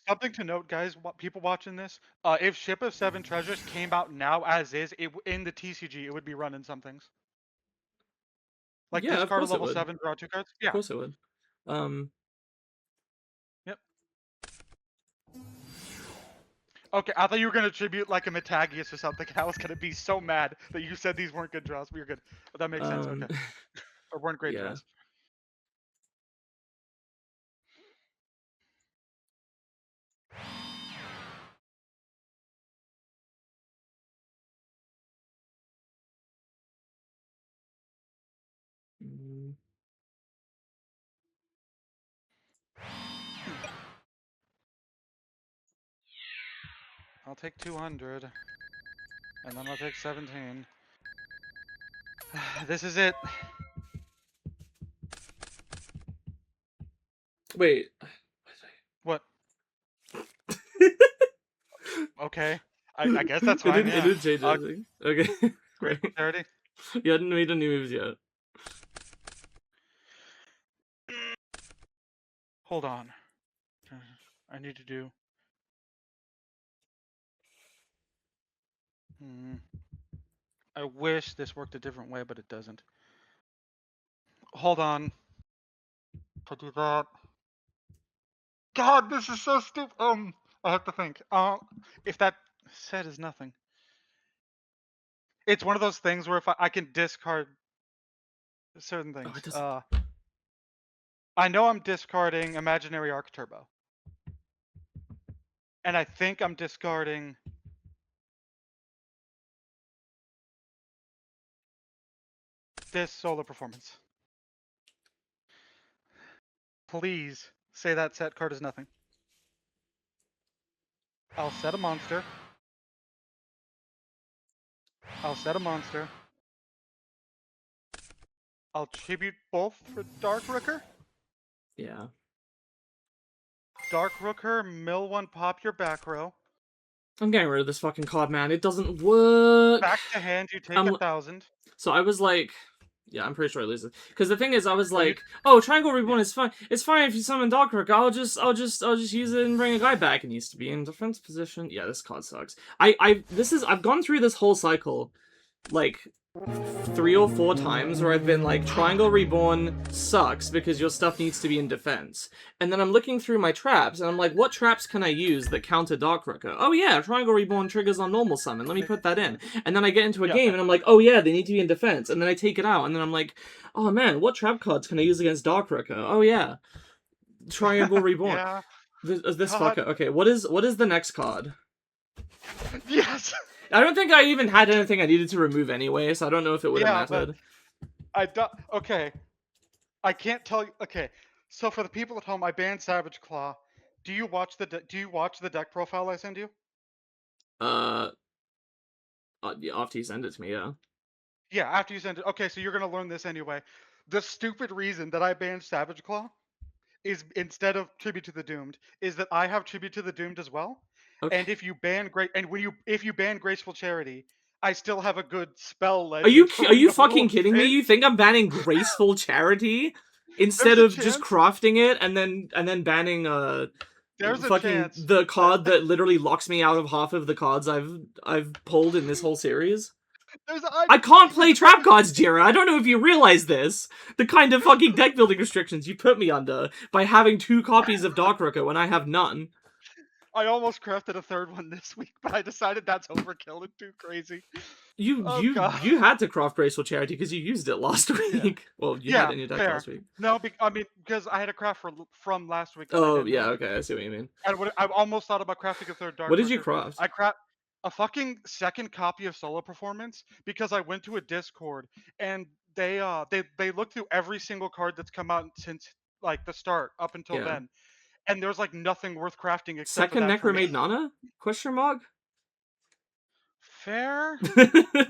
Something to note, guys. People watching this, if Ship of Seven Treasures came out now as is, in the TCG, it would be running some things like Yeah, of discard a course it level would. 7, draw 2 cards. Of Yeah. course it would. Um, Yep. Okay, I thought you were gonna tribute like a Metagius or something. I was gonna be so mad that you said these weren't good draws, but you're good. But that makes sense. um, Okay, or weren't great yeah. draws. Mm, I'll take 200, and then I'll take 17. This is it. Wait. What? Okay. I guess that's fine. It Yeah. didn't change anything. Okay, great. Graceful Charity. You hadn't made any moves yet. Hold on. I need to do. Hmm. I wish this worked a different way, but it doesn't. Hold on. If I do that. God, this is so stupid. I have to think. If that set is nothing, it's one of those things where if I can discard certain Oh, it things. doesn't. I know I'm discarding Imaginary Arc Turbo, and I think I'm discarding this Solar Performance. Please say that set card is nothing. I'll set a monster. I'll set a monster. I'll tribute both for Dark Rooker. Yeah. Dark Rooker, mill one, pop your back row. I'm getting rid of this fucking card, man. It doesn't work. Back to hand, you take I'm 1,000. So I was like, yeah, I'm pretty sure I lose it. Because the thing is, I was Oh, you. like, oh, Triangle Reborn Yeah. is fine. It's fine if you summon Darkrook. I'll just use it and bring a guy back. It needs to be in defense position. Yeah, this card sucks. I've gone through this whole cycle, like, 3 or 4 times where I've been like, Triangle Reborn sucks because your stuff needs to be in defense. And then I'm looking through my traps, and I'm like, what traps can I use that counter Darkrooker? Oh yeah, Triangle Reborn triggers on normal summon. Let me put that in. And then I get into a Yeah. game, Okay. and I'm like, oh yeah, they need to be in defense. And then I take it out, and then I'm like, oh man, what trap cards can I use against Darkrooker? Oh yeah, Triangle Reborn. Yeah. This God. fucker. Okay, what is the next card? Yes. I don't think I even had anything I needed to remove anyway, so I don't know if it would have Yeah, but mattered. okay. I can't tell you. Okay. So for the people at home, I banned Savage Claw. Do you watch the deck profile I send you? Uh, after you send it to me, yeah. Yeah, after you send it. Okay, so you're gonna learn this anyway. The stupid reason that I banned Savage Claw is instead of Tribute to the Doomed, is that I have Tribute to the Doomed as well. Okay. And if you ban Graceful Charity, I still have a good spell Are legend for are when you the rule fucking kidding me? hits. You think I'm banning graceful charity There's instead a of just chance. crafting it and then banning There's a fucking chance the that card that literally locks me out of half of the cards I've pulled in this whole series? there's I can't the play deck trap is, cards, Jira. I don't know if you realize this. The kind of fucking deck building restrictions you put me under by having 2 copies of Dark Rooker when I have none. I almost crafted a third one this week, but I decided that's overkill and too crazy. You Oh you god. you had to craft graceful charity because you used it last Yeah. week. Well, you had Yeah, it in your deck fair. last week. No, I mean, because I had a craft from last week that I Oh didn't yeah, run. okay, I see what you mean. I almost thought about crafting a third What Dark did you Worker. craft? I craft a fucking second copy of Solo Performance because I went to a Discord and they looked through every single card that's come out since like the start up until Yeah. then, and there's like nothing worth crafting except for Second that for me. Necromade Nana? Question mark? Fair.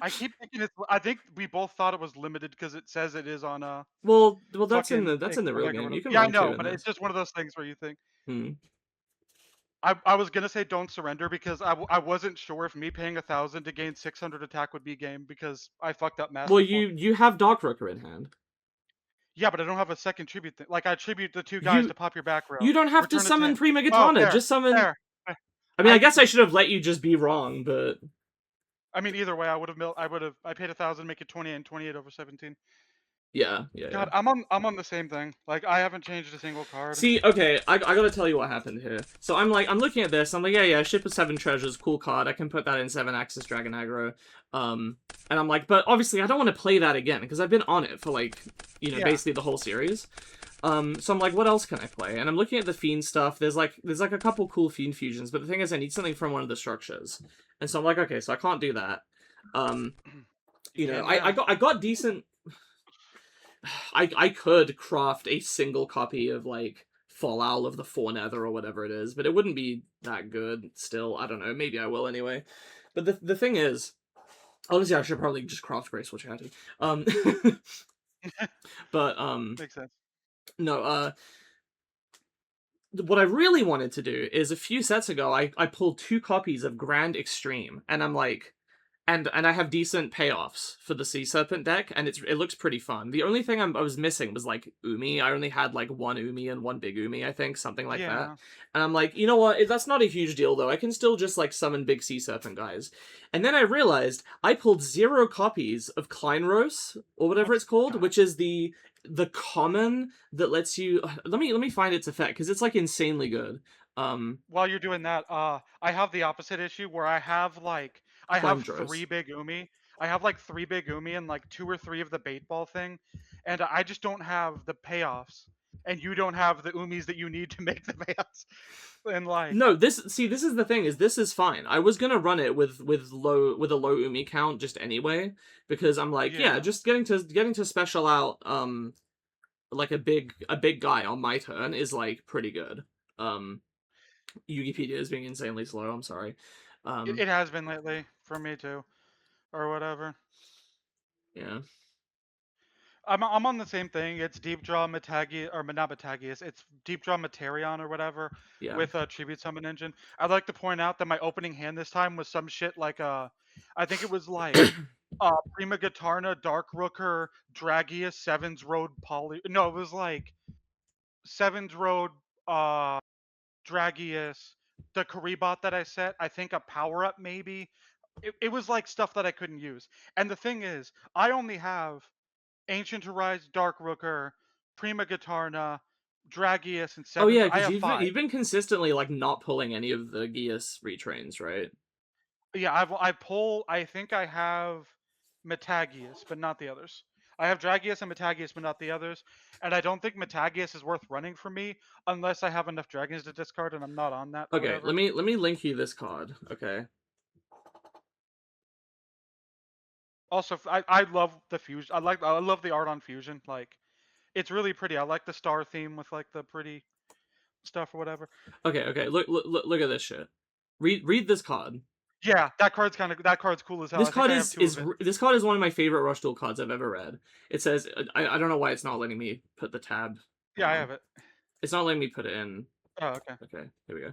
I keep thinking it's. I think we both thought it was limited because it says it is on a well, fucking that's in the real Omega or game. whatever. You can Yeah, I run know, two in but it's this. just one of those things where you think. Hmm. I was gonna say don't surrender because I wasn't sure if me paying 1,000 to gain 600 attack would be game because I fucked up math Well, before. you have Dark Rooker in hand. Yeah, but I don't have a second tribute thing. Like I tribute the two guys You to pop your back row, you don't have to return it to summon him. Prima Oh, Gitana. fair, Just summon. fair. fair. I mean, I I guess I should have let you just be wrong, but I mean either way, I paid 1,000, make it 20 and 28 over 17. yeah. God, I'm on the same thing. Like I haven't changed a single card. See, okay, I gotta tell you what happened here. So I'm looking at this, I'm like, yeah, Ship of Seven Treasures, cool card, I can put that in 7 Axis Dragon Aggro. And I'm like, but obviously I don't want to play that again, because I've been on it for like, Yeah. basically the whole series. So I'm like, what else can I play? And I'm looking at the Fiend stuff, there's like a couple cool Fiend fusions, but the thing is I need something from one of the structures. And so I'm like, okay, so I can't do that. Um, You can I now. got decent I could craft a single copy of like Fallout of the Four Nether or whatever it is, but it wouldn't be that good still. I don't know. Maybe I will anyway. But the thing is, honestly, I should probably just craft Graceful Chatty. Um, but Makes sense. no. What I really wanted to do is a few sets ago, I pulled 2 copies of Grand Extreme, and I'm like, and I have decent payoffs for the Sea Serpent deck, and it looks pretty fun. The only thing I was missing was like Umi. I only had like 1 Umi and 1 big Umi, I think, something like that. Yeah. And I'm like, you know what? That's not a huge deal though. I can still just like summon big Sea Serpent guys. And then I realized I pulled 0 copies of Kleinros or whatever it's called, God. which is the common that lets you. Let me find its effect because it's like insanely good. While you're doing that, I have the opposite issue where I have three Kleinros. big umi. I have like 3 big umi and like 2 or 3 of the bait ball thing, and I just don't have the payoffs, and you don't have the umis that you need to make the payoffs. And like, No, this is the thing is this is fine. I was gonna run it with a low Umi count just anyway because I'm like, yeah, yeah, just getting to special out like a big guy on my turn is like pretty good. Um Wikipedia is being insanely slow, I'm sorry. it, Um it has been lately for me too, or whatever. yeah. I'm on the same thing. It's deep draw Metagius or not Metagius. It's deep draw Materion or whatever Yeah. with a tribute summon engine. I'd like to point out that my opening hand this time was some shit like I think it was like Prima Gitarna, Dark Rooker, Dragius, Sevens Road Poly. No, it was like Sevens Road, uh, Dragius, the Karibot that I set. I think a power up maybe. It was like stuff that I couldn't use. And the thing is, I only have Ancient Horizon, Dark Rooker, Prima Gitarna, Dragius, and Oh Sevens. yeah, I because have five. you've been consistently like not pulling any of the Gias retrains, right? Yeah, I pull. I think I have Metagius, but not the others. I have Dragius and Metagius, but not the others. And I don't think Metagius is worth running for me unless I have enough dragons to discard, and I'm not on that. Okay, Whatever. let me link you this card, okay? Also, I love the fusion. I love the art on fusion. Like, it's really pretty. I like the star theme with like the pretty stuff or whatever. Okay, look at this shit. Read this card. Yeah, that card's cool as hell. I think I have 2 of it. This card is one of my favorite Rush Duel cards I've ever read. It says I don't know why it's not letting me put the tab. Yeah, Hang I on, have it. it's not letting me put it in. Oh, okay. Okay, here we go.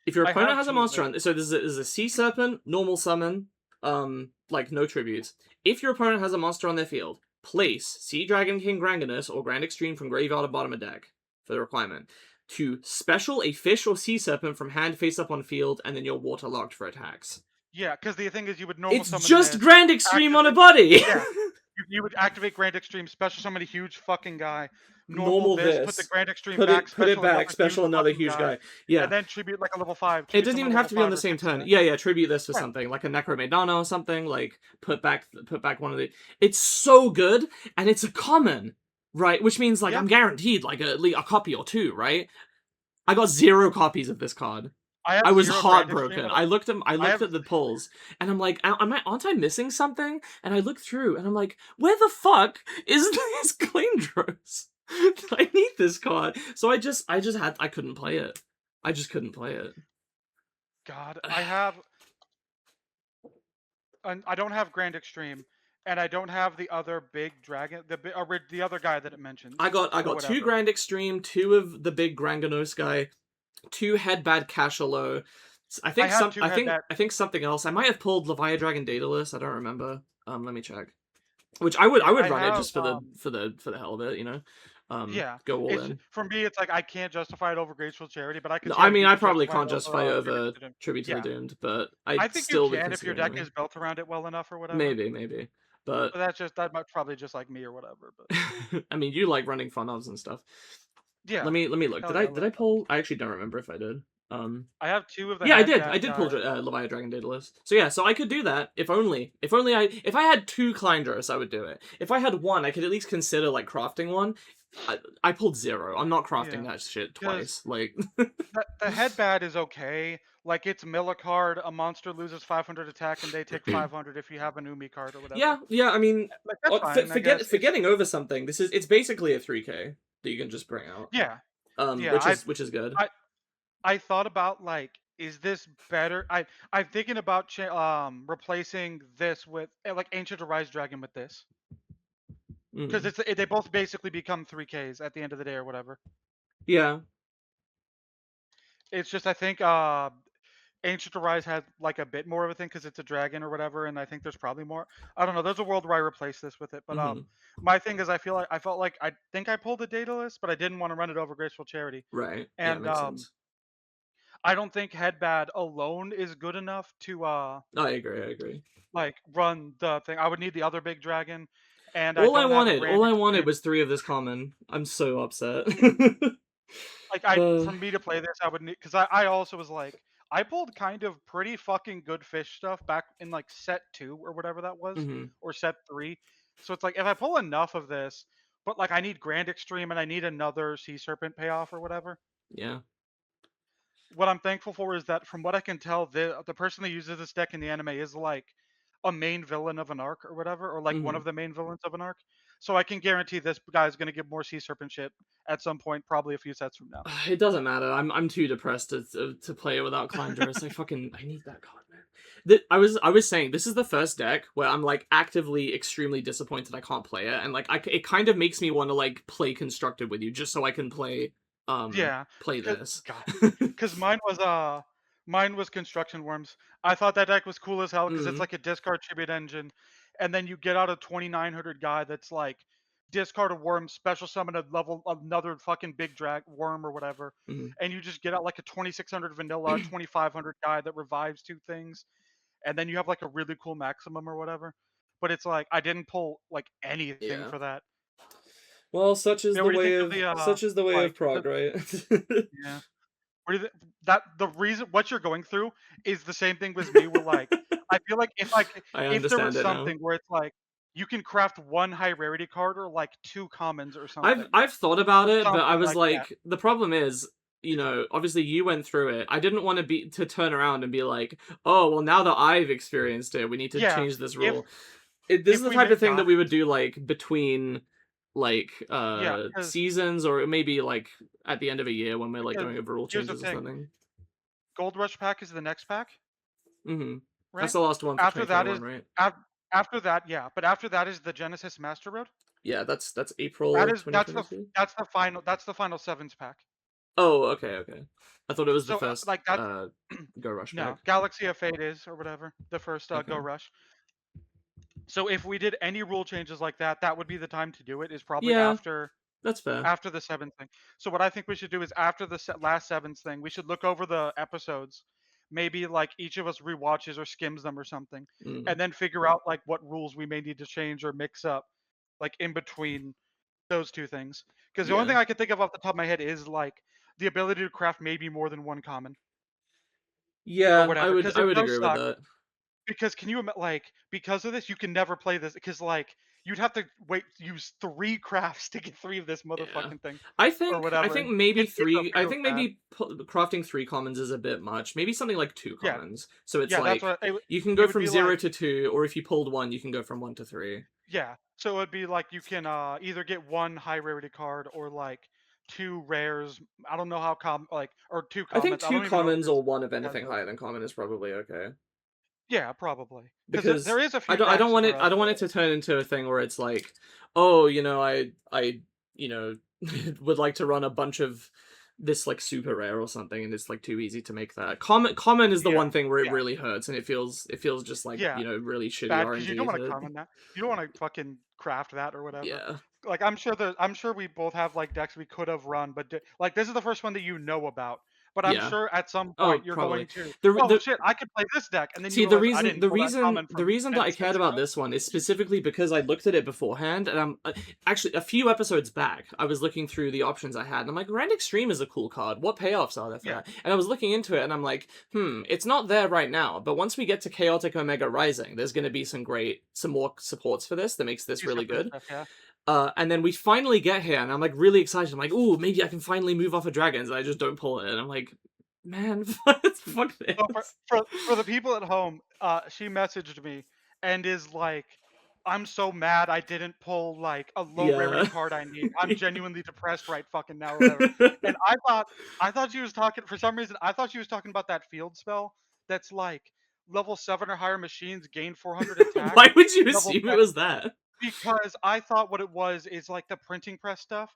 If your I opponent have has a 2 of monster it. on, so this is a Sea Serpent normal summon, like no tributes. If your opponent has a monster on their field, place Sea Dragon King Granganus or Grand Extreme from graveyard to bottom of deck for the requirement. To special a fish or sea serpent from hand face up on field, and then you're waterlocked for attacks. Yeah, because the thing is, you would normal It's summon just this, Grand Extreme on a activate. body. Yeah, You would activate Grand Extreme, special summon a huge fucking guy. Normal Normal this, put the this. Grand Extreme Put back, it special back. another huge Special another fucking huge guy, guy. Yeah. and then tribute like a level 5. It Tribute doesn't summon a even have level to be on 5 the or same 6 turn. guy. Yeah, yeah. Tribute this for Yeah. something like a Necromedana or something. Like put back one of the. It's so good, and it's a common, right? Which means like Yeah. I'm guaranteed like a copy or two, right? I got 0 copies of this card. I have I was 0 Grand Extreme, heartbroken. and I I looked have at the polls, and I'm like, aren't I missing something? And I looked through, and I'm like, where the fuck is this Klingros? I need this card. So I couldn't play it. I just couldn't play it. God, I have I don't have Grand Extreme, and I don't have the other big dragon, the other guy that it mentions I or got 2 whatever. Grand Extreme, 2 of the big Granganos guy, 2 Headbad Cashalo. I have 2 headbat. I think something else. I might have pulled Leviathan Dragon Daedalus. I don't remember. Let me check. Which I Yeah, would I run it have just for the hell of it, you know. yeah. Go all It's in. for me. It's like I can't justify it over Graceful Charity, but I could No, see I how mean you I could probably justify it can't over justify Tribute over to Doom. Tribute to the Yeah, Doomed, but I I think you still would can if consider your it deck anyway. is built around it well enough or whatever. Maybe, but But that's just that much probably just like me or whatever. But I mean you like running fun ofs and stuff. yeah, Let me look. hell yeah, I Did love I that. pull? I actually don't remember if I did. Um, I have 2 of the Yeah, I did. headbat I did pull guys. Leviathan Dragon Daedalus. So yeah, so I could do that if only. If I had 2 Klindros, I would do it. If I had one, I could at least consider like crafting one. I pulled 0. I'm not crafting Yeah, that shit because twice. Like the headbat is okay. Like it's mill a card, a monster loses 500 attack, and they take 500 if you have an Umi card or whatever. yeah, yeah. I mean, Like that's fine, I guess. for It's getting over something, it's basically a 3K that you can just bring out. yeah, yeah. Which is good. I I thought about like, is this better? I'm thinking about replacing this with like Ancient Arise Dragon with this because Mm. they both basically become 3Ks at the end of the day or whatever. Yeah. It's just I think Ancient Arise has like a bit more of a thing because it's a dragon or whatever, and I think there's probably more. I don't know. There's a world where I replace this with it, but Hmm. my thing is I felt like I think I pulled a Daedalus, but I didn't want to run it over Graceful Charity, Right. Yeah, and makes sense. I don't think Headbad alone is good enough to I agree. I agree. like run the thing. I would need the other big dragon, and I don't have a Grand All I wanted Extreme. was 3 of this common. I'm so upset. Like I uh, for me to play this, I would need because I also was like I pulled kind of pretty fucking good fish stuff back in like set 2 or whatever that was, mhm. or set 3. So it's like if I pull enough of this, but like I need Grand Extreme and I need another Sea Serpent payoff or whatever. Yeah. What I'm thankful for is that from what I can tell, the person that uses this deck in the anime is like a main villain of an arc or whatever, or like one Mhm. of the main villains of an arc. So I can guarantee this guy's gonna get more Sea Serpent shit at some point, probably a few sets from now. It doesn't matter. I'm too depressed to play it without Klindros. I need that card, man. I was saying this is the first deck where I'm like actively extremely disappointed I can't play it, and like it kind of makes me want to like play constructed with you just so I can Yeah, play cause this. God, cause mine was Construction Worms. I thought that deck was cool as hell because it's Mm, like a discard tribute engine, and then you get out a 2900 guy that's like discard a worm, special summon a level another fucking big drag worm or whatever, mm. and you just get out like a 2600 vanilla, 2500 guy that revives 2 things, and then you have like a really cool maximum or whatever. But it's like I didn't pull like anything Yeah. for that. Well, Yeah, what do you think of such is the way like of prog, right? yeah. What do you that the reason what you're going through is the same thing with me where like I feel like I if there understand was it now. something where it's like you can craft 1 high rarity card or like 2 commons or something. I've thought about it, but I Something was like that. like, the problem is, you know, obviously you went through it. I didn't want to turn around and be like, oh, well, now that I've experienced it, we need to Yeah. change this If rule. This is if the we type of make thing that God we would do like between like yeah, seasons or maybe like at the end of a year when we're like because doing overall here's the changes or thing. something. Gold Rush pack is the next pack, That's right? the last one for After that 2021, is right? af- after that, yeah, but after that is the Genesis Master Road. Yeah, that's April That's the final sevens pack. Oh, okay. I thought it was the So first like that's Go Rush no, pack. Galaxy of Fate is or whatever, the first Go Okay. Rush. So if we did any rule changes like that, that would be the time to do it. Is probably Yeah, that's fair. after the seventh thing. So what I think we should do is after the last sevens thing, we should look over the episodes. Maybe like each of us rewatches or skims them or something, Mm, and then figure out like what rules we may need to change or mix up. like in between those two things. Because the only Yeah. thing I can think of off the top of my head is like the ability to craft maybe more than one common or Yeah, whatever. Because I it would does agree with suck. that. Because can you like because of this you can never play this because like you'd have to use three crafts to get three of this Yeah. motherfucking thing I or whatever. think maybe It's a three I real think bad. maybe crafting three commons is a bit much. Maybe something like two Yeah, commons. So it's yeah. That's like what you can it go would from be 0 like. to 2, or if you pulled 1, you can go from 1 to 3. Yeah, so it'd be like you can either get one high rarity card or like two rares. I don't know how like or two I think commons. I two don't even know if commons there's or one of has anything those. higher than common is probably okay. Yeah, probably because there Because is a few decks that are I up don't want there. it to turn into a thing where it's like, oh, I you know would like to run a bunch of this like super rare or something, and it's like too easy to make that. Common is the Yeah, one thing where it yeah, really hurts, and it feels just like, yeah. really shitty Bad because you don't RNG want to to comment that. You don't want to fucking craft that or whatever. yeah. Like I'm sure we both have like decks we could have run, but like this is the first one that you know about. But I'm Yeah. sure at some Oh, point you're probably. going to, oh The shit, I could play this deck, and then you See, realize I didn't pull that common the from reason that 10 I cared sets about ago. this one is specifically because I looked at it beforehand, and I'm actually a few episodes back. I was looking through the options I had, and I'm like, Grand Extreme is a cool card. What payoffs are there for Yeah, that? And I was looking into it, and I'm like, it's not there right now. But once we get to Chaotic Omega Rising, there's going to be some more supports for this that makes this really descriptor good. stuff. Yeah. And then we finally get here, and I'm like really excited. I'm like, ooh, maybe I can finally move off of dragons, and I just don't pull it. And I'm like, man, fuck So for, this. for the people at home, she messaged me and is like, "I'm so mad I didn't pull like a low rarity Yeah. card I need. I'm genuinely depressed right fucking now or whatever." And I thought she was talking for some reason. I thought she was talking about that field spell that's like level 7 or higher machines gain 400 attack. Why would you Level assume it was that? because I thought what it was is like the printing press stuff.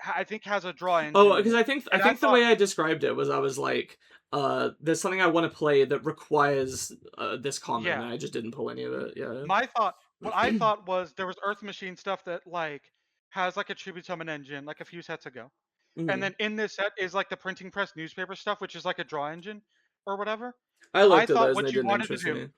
I think has a draw engine Oh, in because it, I and I think the thought way I described it was I was like, there's something I want to play that requires this common, yeah. and I just didn't pull any of it. Yeah. My thought what I thought was there was Earth Machine stuff that, like, has, like, a Tribute Summon engine, like, a few sets ago. And Mhm. then in this set is, like, the printing press newspaper stuff, which is, like, a draw engine or whatever. I I looked at thought those and they what you didn't wanted to interest do me.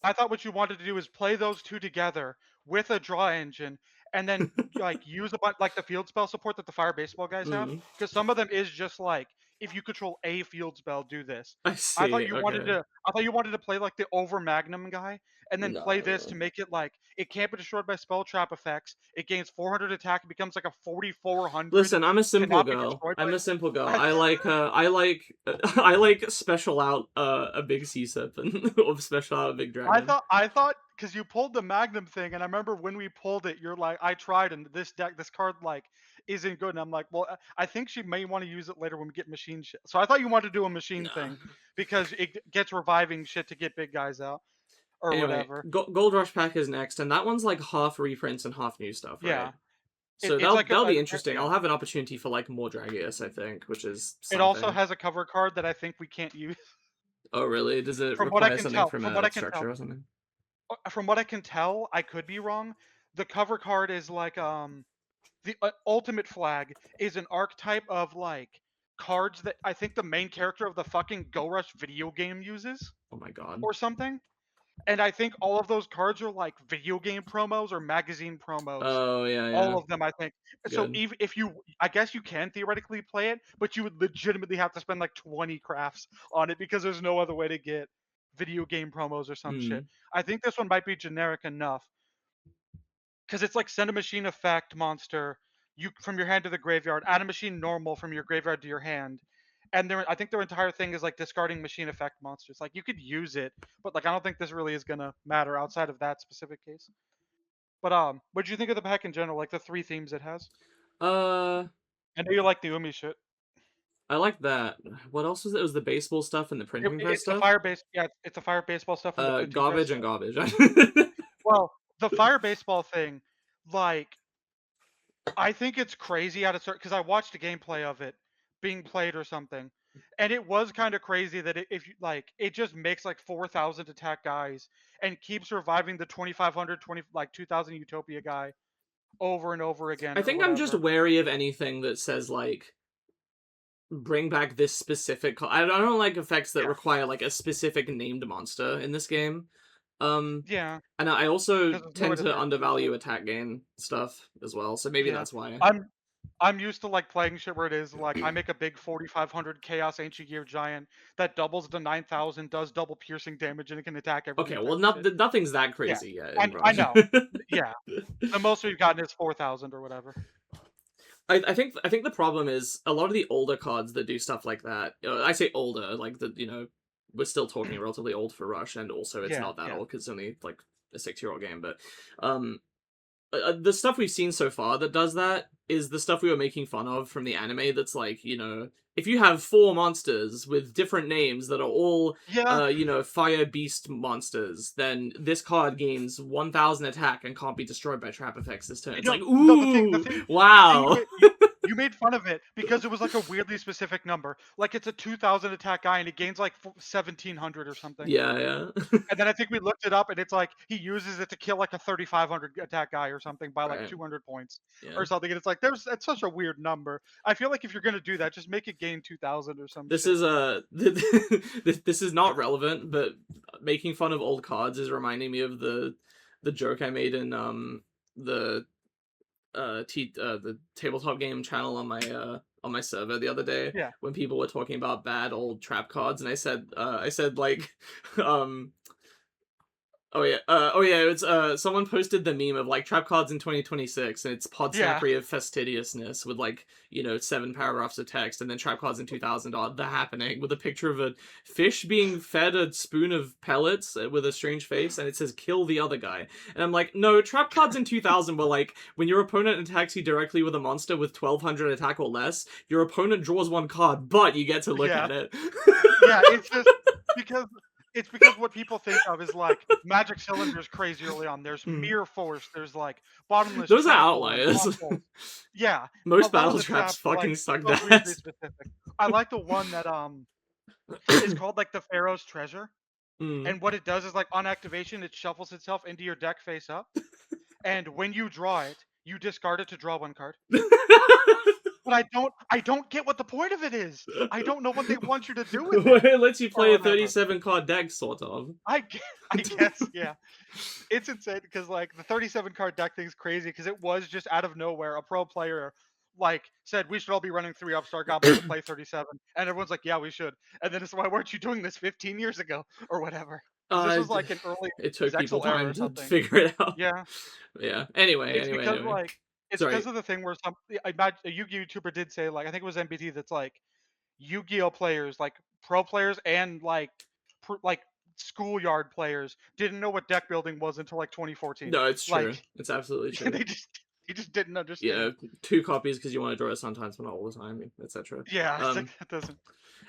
I thought what you wanted to do is play those 2 together with a draw engine and then, like, use a like, the field spell support that the fire baseball guys have, Mm, because some of them is just like, if you control a field spell, do this. I see. Okay. I thought you wanted to play, like, the over Magnum guy and then play this to No. make it, like, it can't be destroyed by spell trap effects, it gains 400 attack, it becomes, like, a 4,400, Listen, I'm a simple cannot be girl. destroyed I'm a simple girl. by I like I like special out a big sea serpent or special out a big dragon. I thought because you pulled the Magnum thing, and I remember when we pulled it, you're like, I tried, and this card like isn't good, and I'm like, well, I think she may want to use it later when we get machine shit. So I thought you wanted to do a machine Nah. thing because it gets reviving shit to get big guys out or Anyway, whatever. Gold Rush Pack is next, and that one's like half reprints and half new stuff, right? Yeah, So it's like that'll be interesting. yeah. I'll have an opportunity for like more Dragius, I think, which is It also something. has a cover card that I think we can't use. Oh, really? Does it From what I require can something tell, from from what a I can structure tell, or something? from what I can tell, I could be wrong. The cover card is like the ultimate flag is an archetype of like cards that I think the main character of the fucking Go Rush video game uses Oh my god. or something. And I think all of those cards are like video game promos or magazine promos. Oh yeah, All yeah. of them, I think. So Good. even if you, I guess you can theoretically play it, but you would legitimately have to spend like 20 crafts on it because there's no other way to get video game promos or some shit. Mm. I think this one might be generic enough because it's like send a machine effect monster you from your hand to the graveyard, add a machine normal from your graveyard to your hand, and I think their entire thing is like discarding machine effect monsters. Like you could use it, but like I don't think this really is gonna matter outside of that specific case. But what do you think of the pack in general? Like the three themes it has. Uh, I know you like the Umi shit. I like that. What else was it? It was the baseball stuff and the printing press It's the stuff. fire base. Yeah, it's the fire baseball stuff and the printing press Garbage and stuff. garbage. Well, the fire baseball thing, like I think it's crazy at a certain because I watched a gameplay of it being played or something, and it was kind of crazy that if you like, it just makes like 4,000 attack guys and keeps reviving the 2,500, 20 like 2,000 Utopia guy over and over again I or think I'm just whatever. wary of anything that says like bring back this specific. I don't like effects that Yeah, require like a specific named monster in this game. Yeah, And I also because there's no way tend to to search undervalue people. attack gain stuff as well, so maybe Yeah, that's why. I'm used to like playing shit where it is like I make a big 4500 Chaos Ancient Gear Giant that doubles to 9000, does double piercing damage, and it can attack Okay, everything well, type of shit. nothing's that Yeah, crazy yet in I Rush. know. Yeah, the most we've gotten is 4000 or whatever. I think the problem is a lot of the older cards that do stuff like that. I say older, like we're still talking relatively old for Rush, and also it's Yeah, not that yeah. old because it's only like a 6-year-old game. But um, the stuff we've seen so far that does that is the stuff we were making fun of from the anime. That's like, if you have 4 monsters with different names that are all Yeah, fire beast monsters, then this card gains 1000 attack and can't be destroyed by trap effects this turn. It's like, no, ooh, the thing you wow. made you made fun of it because it was like a weirdly specific number. Like it's a 2000 attack guy and he gains like 1700 or something. Yeah, yeah. And then I think we looked it up and it's like he uses it to kill like a 3500 attack guy or something by like Right. 200 points Yeah. or something. And it's like it's such a weird number. I feel like if you're gonna do that, just make it gain 2000 or some This shit. is this is not relevant, but making fun of old cards is reminding me of the joke I made in the the tabletop game channel on my server the other day Yeah, when people were talking about bad old trap cards, and I said like um oh yeah, it's someone posted the meme of like trap cards in 2026, and it's yeah, Podsnappery of Fastidiousness with like, 7 paragraphs of text, and then trap cards in 2000 are the happening with a picture of a fish being fed a spoon of pellets with a strange face, and it says kill the other guy. And I'm like, no, trap cards in 2000 were like when your opponent attacks you directly with a monster with 1200 attack or less, your opponent draws 1 card, but you get to look yeah. at it. Yeah, it's just because what people think of is like magic cylinders crazy early on. There's Hmm. mirror force, there's like bottomless Those are trap hole and outliers. potholes. Yeah, a Most lot of battle the traps traps are like fucking suck so weirdly ass. specific. I like the one that is called like the Pharaoh's Treasure. Mm. And what it does is like on activation, it shuffles itself into your deck face up. And when you draw it, you discard it to draw 1 card. But I don't get what the point of it is. I don't know what they want you to do with it It lets you or play a whatever. 37 card deck, sort of. I guess, yeah. It's insane because like the 37 card deck thing's crazy because it was just out of nowhere a pro player like said we should all be running 3 upstart goblins to play 37, and everyone's like, yeah, we should. And then it's why weren't you doing this 15 years ago or whatever? Because this Uh, was like an early it took people Zexal era time or to something. figure it out. Yeah, Yeah. Anyway, it's anyway, because anyway. like it's because Sorry. of the thing where I imagine a Yu-Gi-Oh YouTuber did say like I think it was MBT that's like Yu-Gi-Oh players, like pro players and like like schoolyard players didn't know what deck building was until like 2014. No, it's true. Like It's absolutely true. they just didn't Yeah, understand. 2 copies because you want to draw it sometimes, but not all the time, etc. Yeah, it's like Um. that doesn't.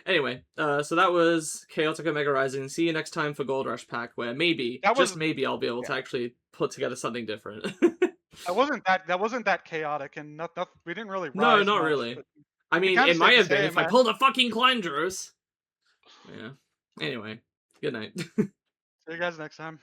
Anyway, so that was Chaotic Omega Rising. See you next time for Gold Rush Pack, where maybe, That just was maybe, I'll be able yeah. to actually put together something different. That wasn't that chaotic and not we didn't really No, rise not much, really. but I it mean, kind it of stayed might the have been same, if I man. pulled a fucking Clandros. Yeah. Anyway, good night. See you guys next time.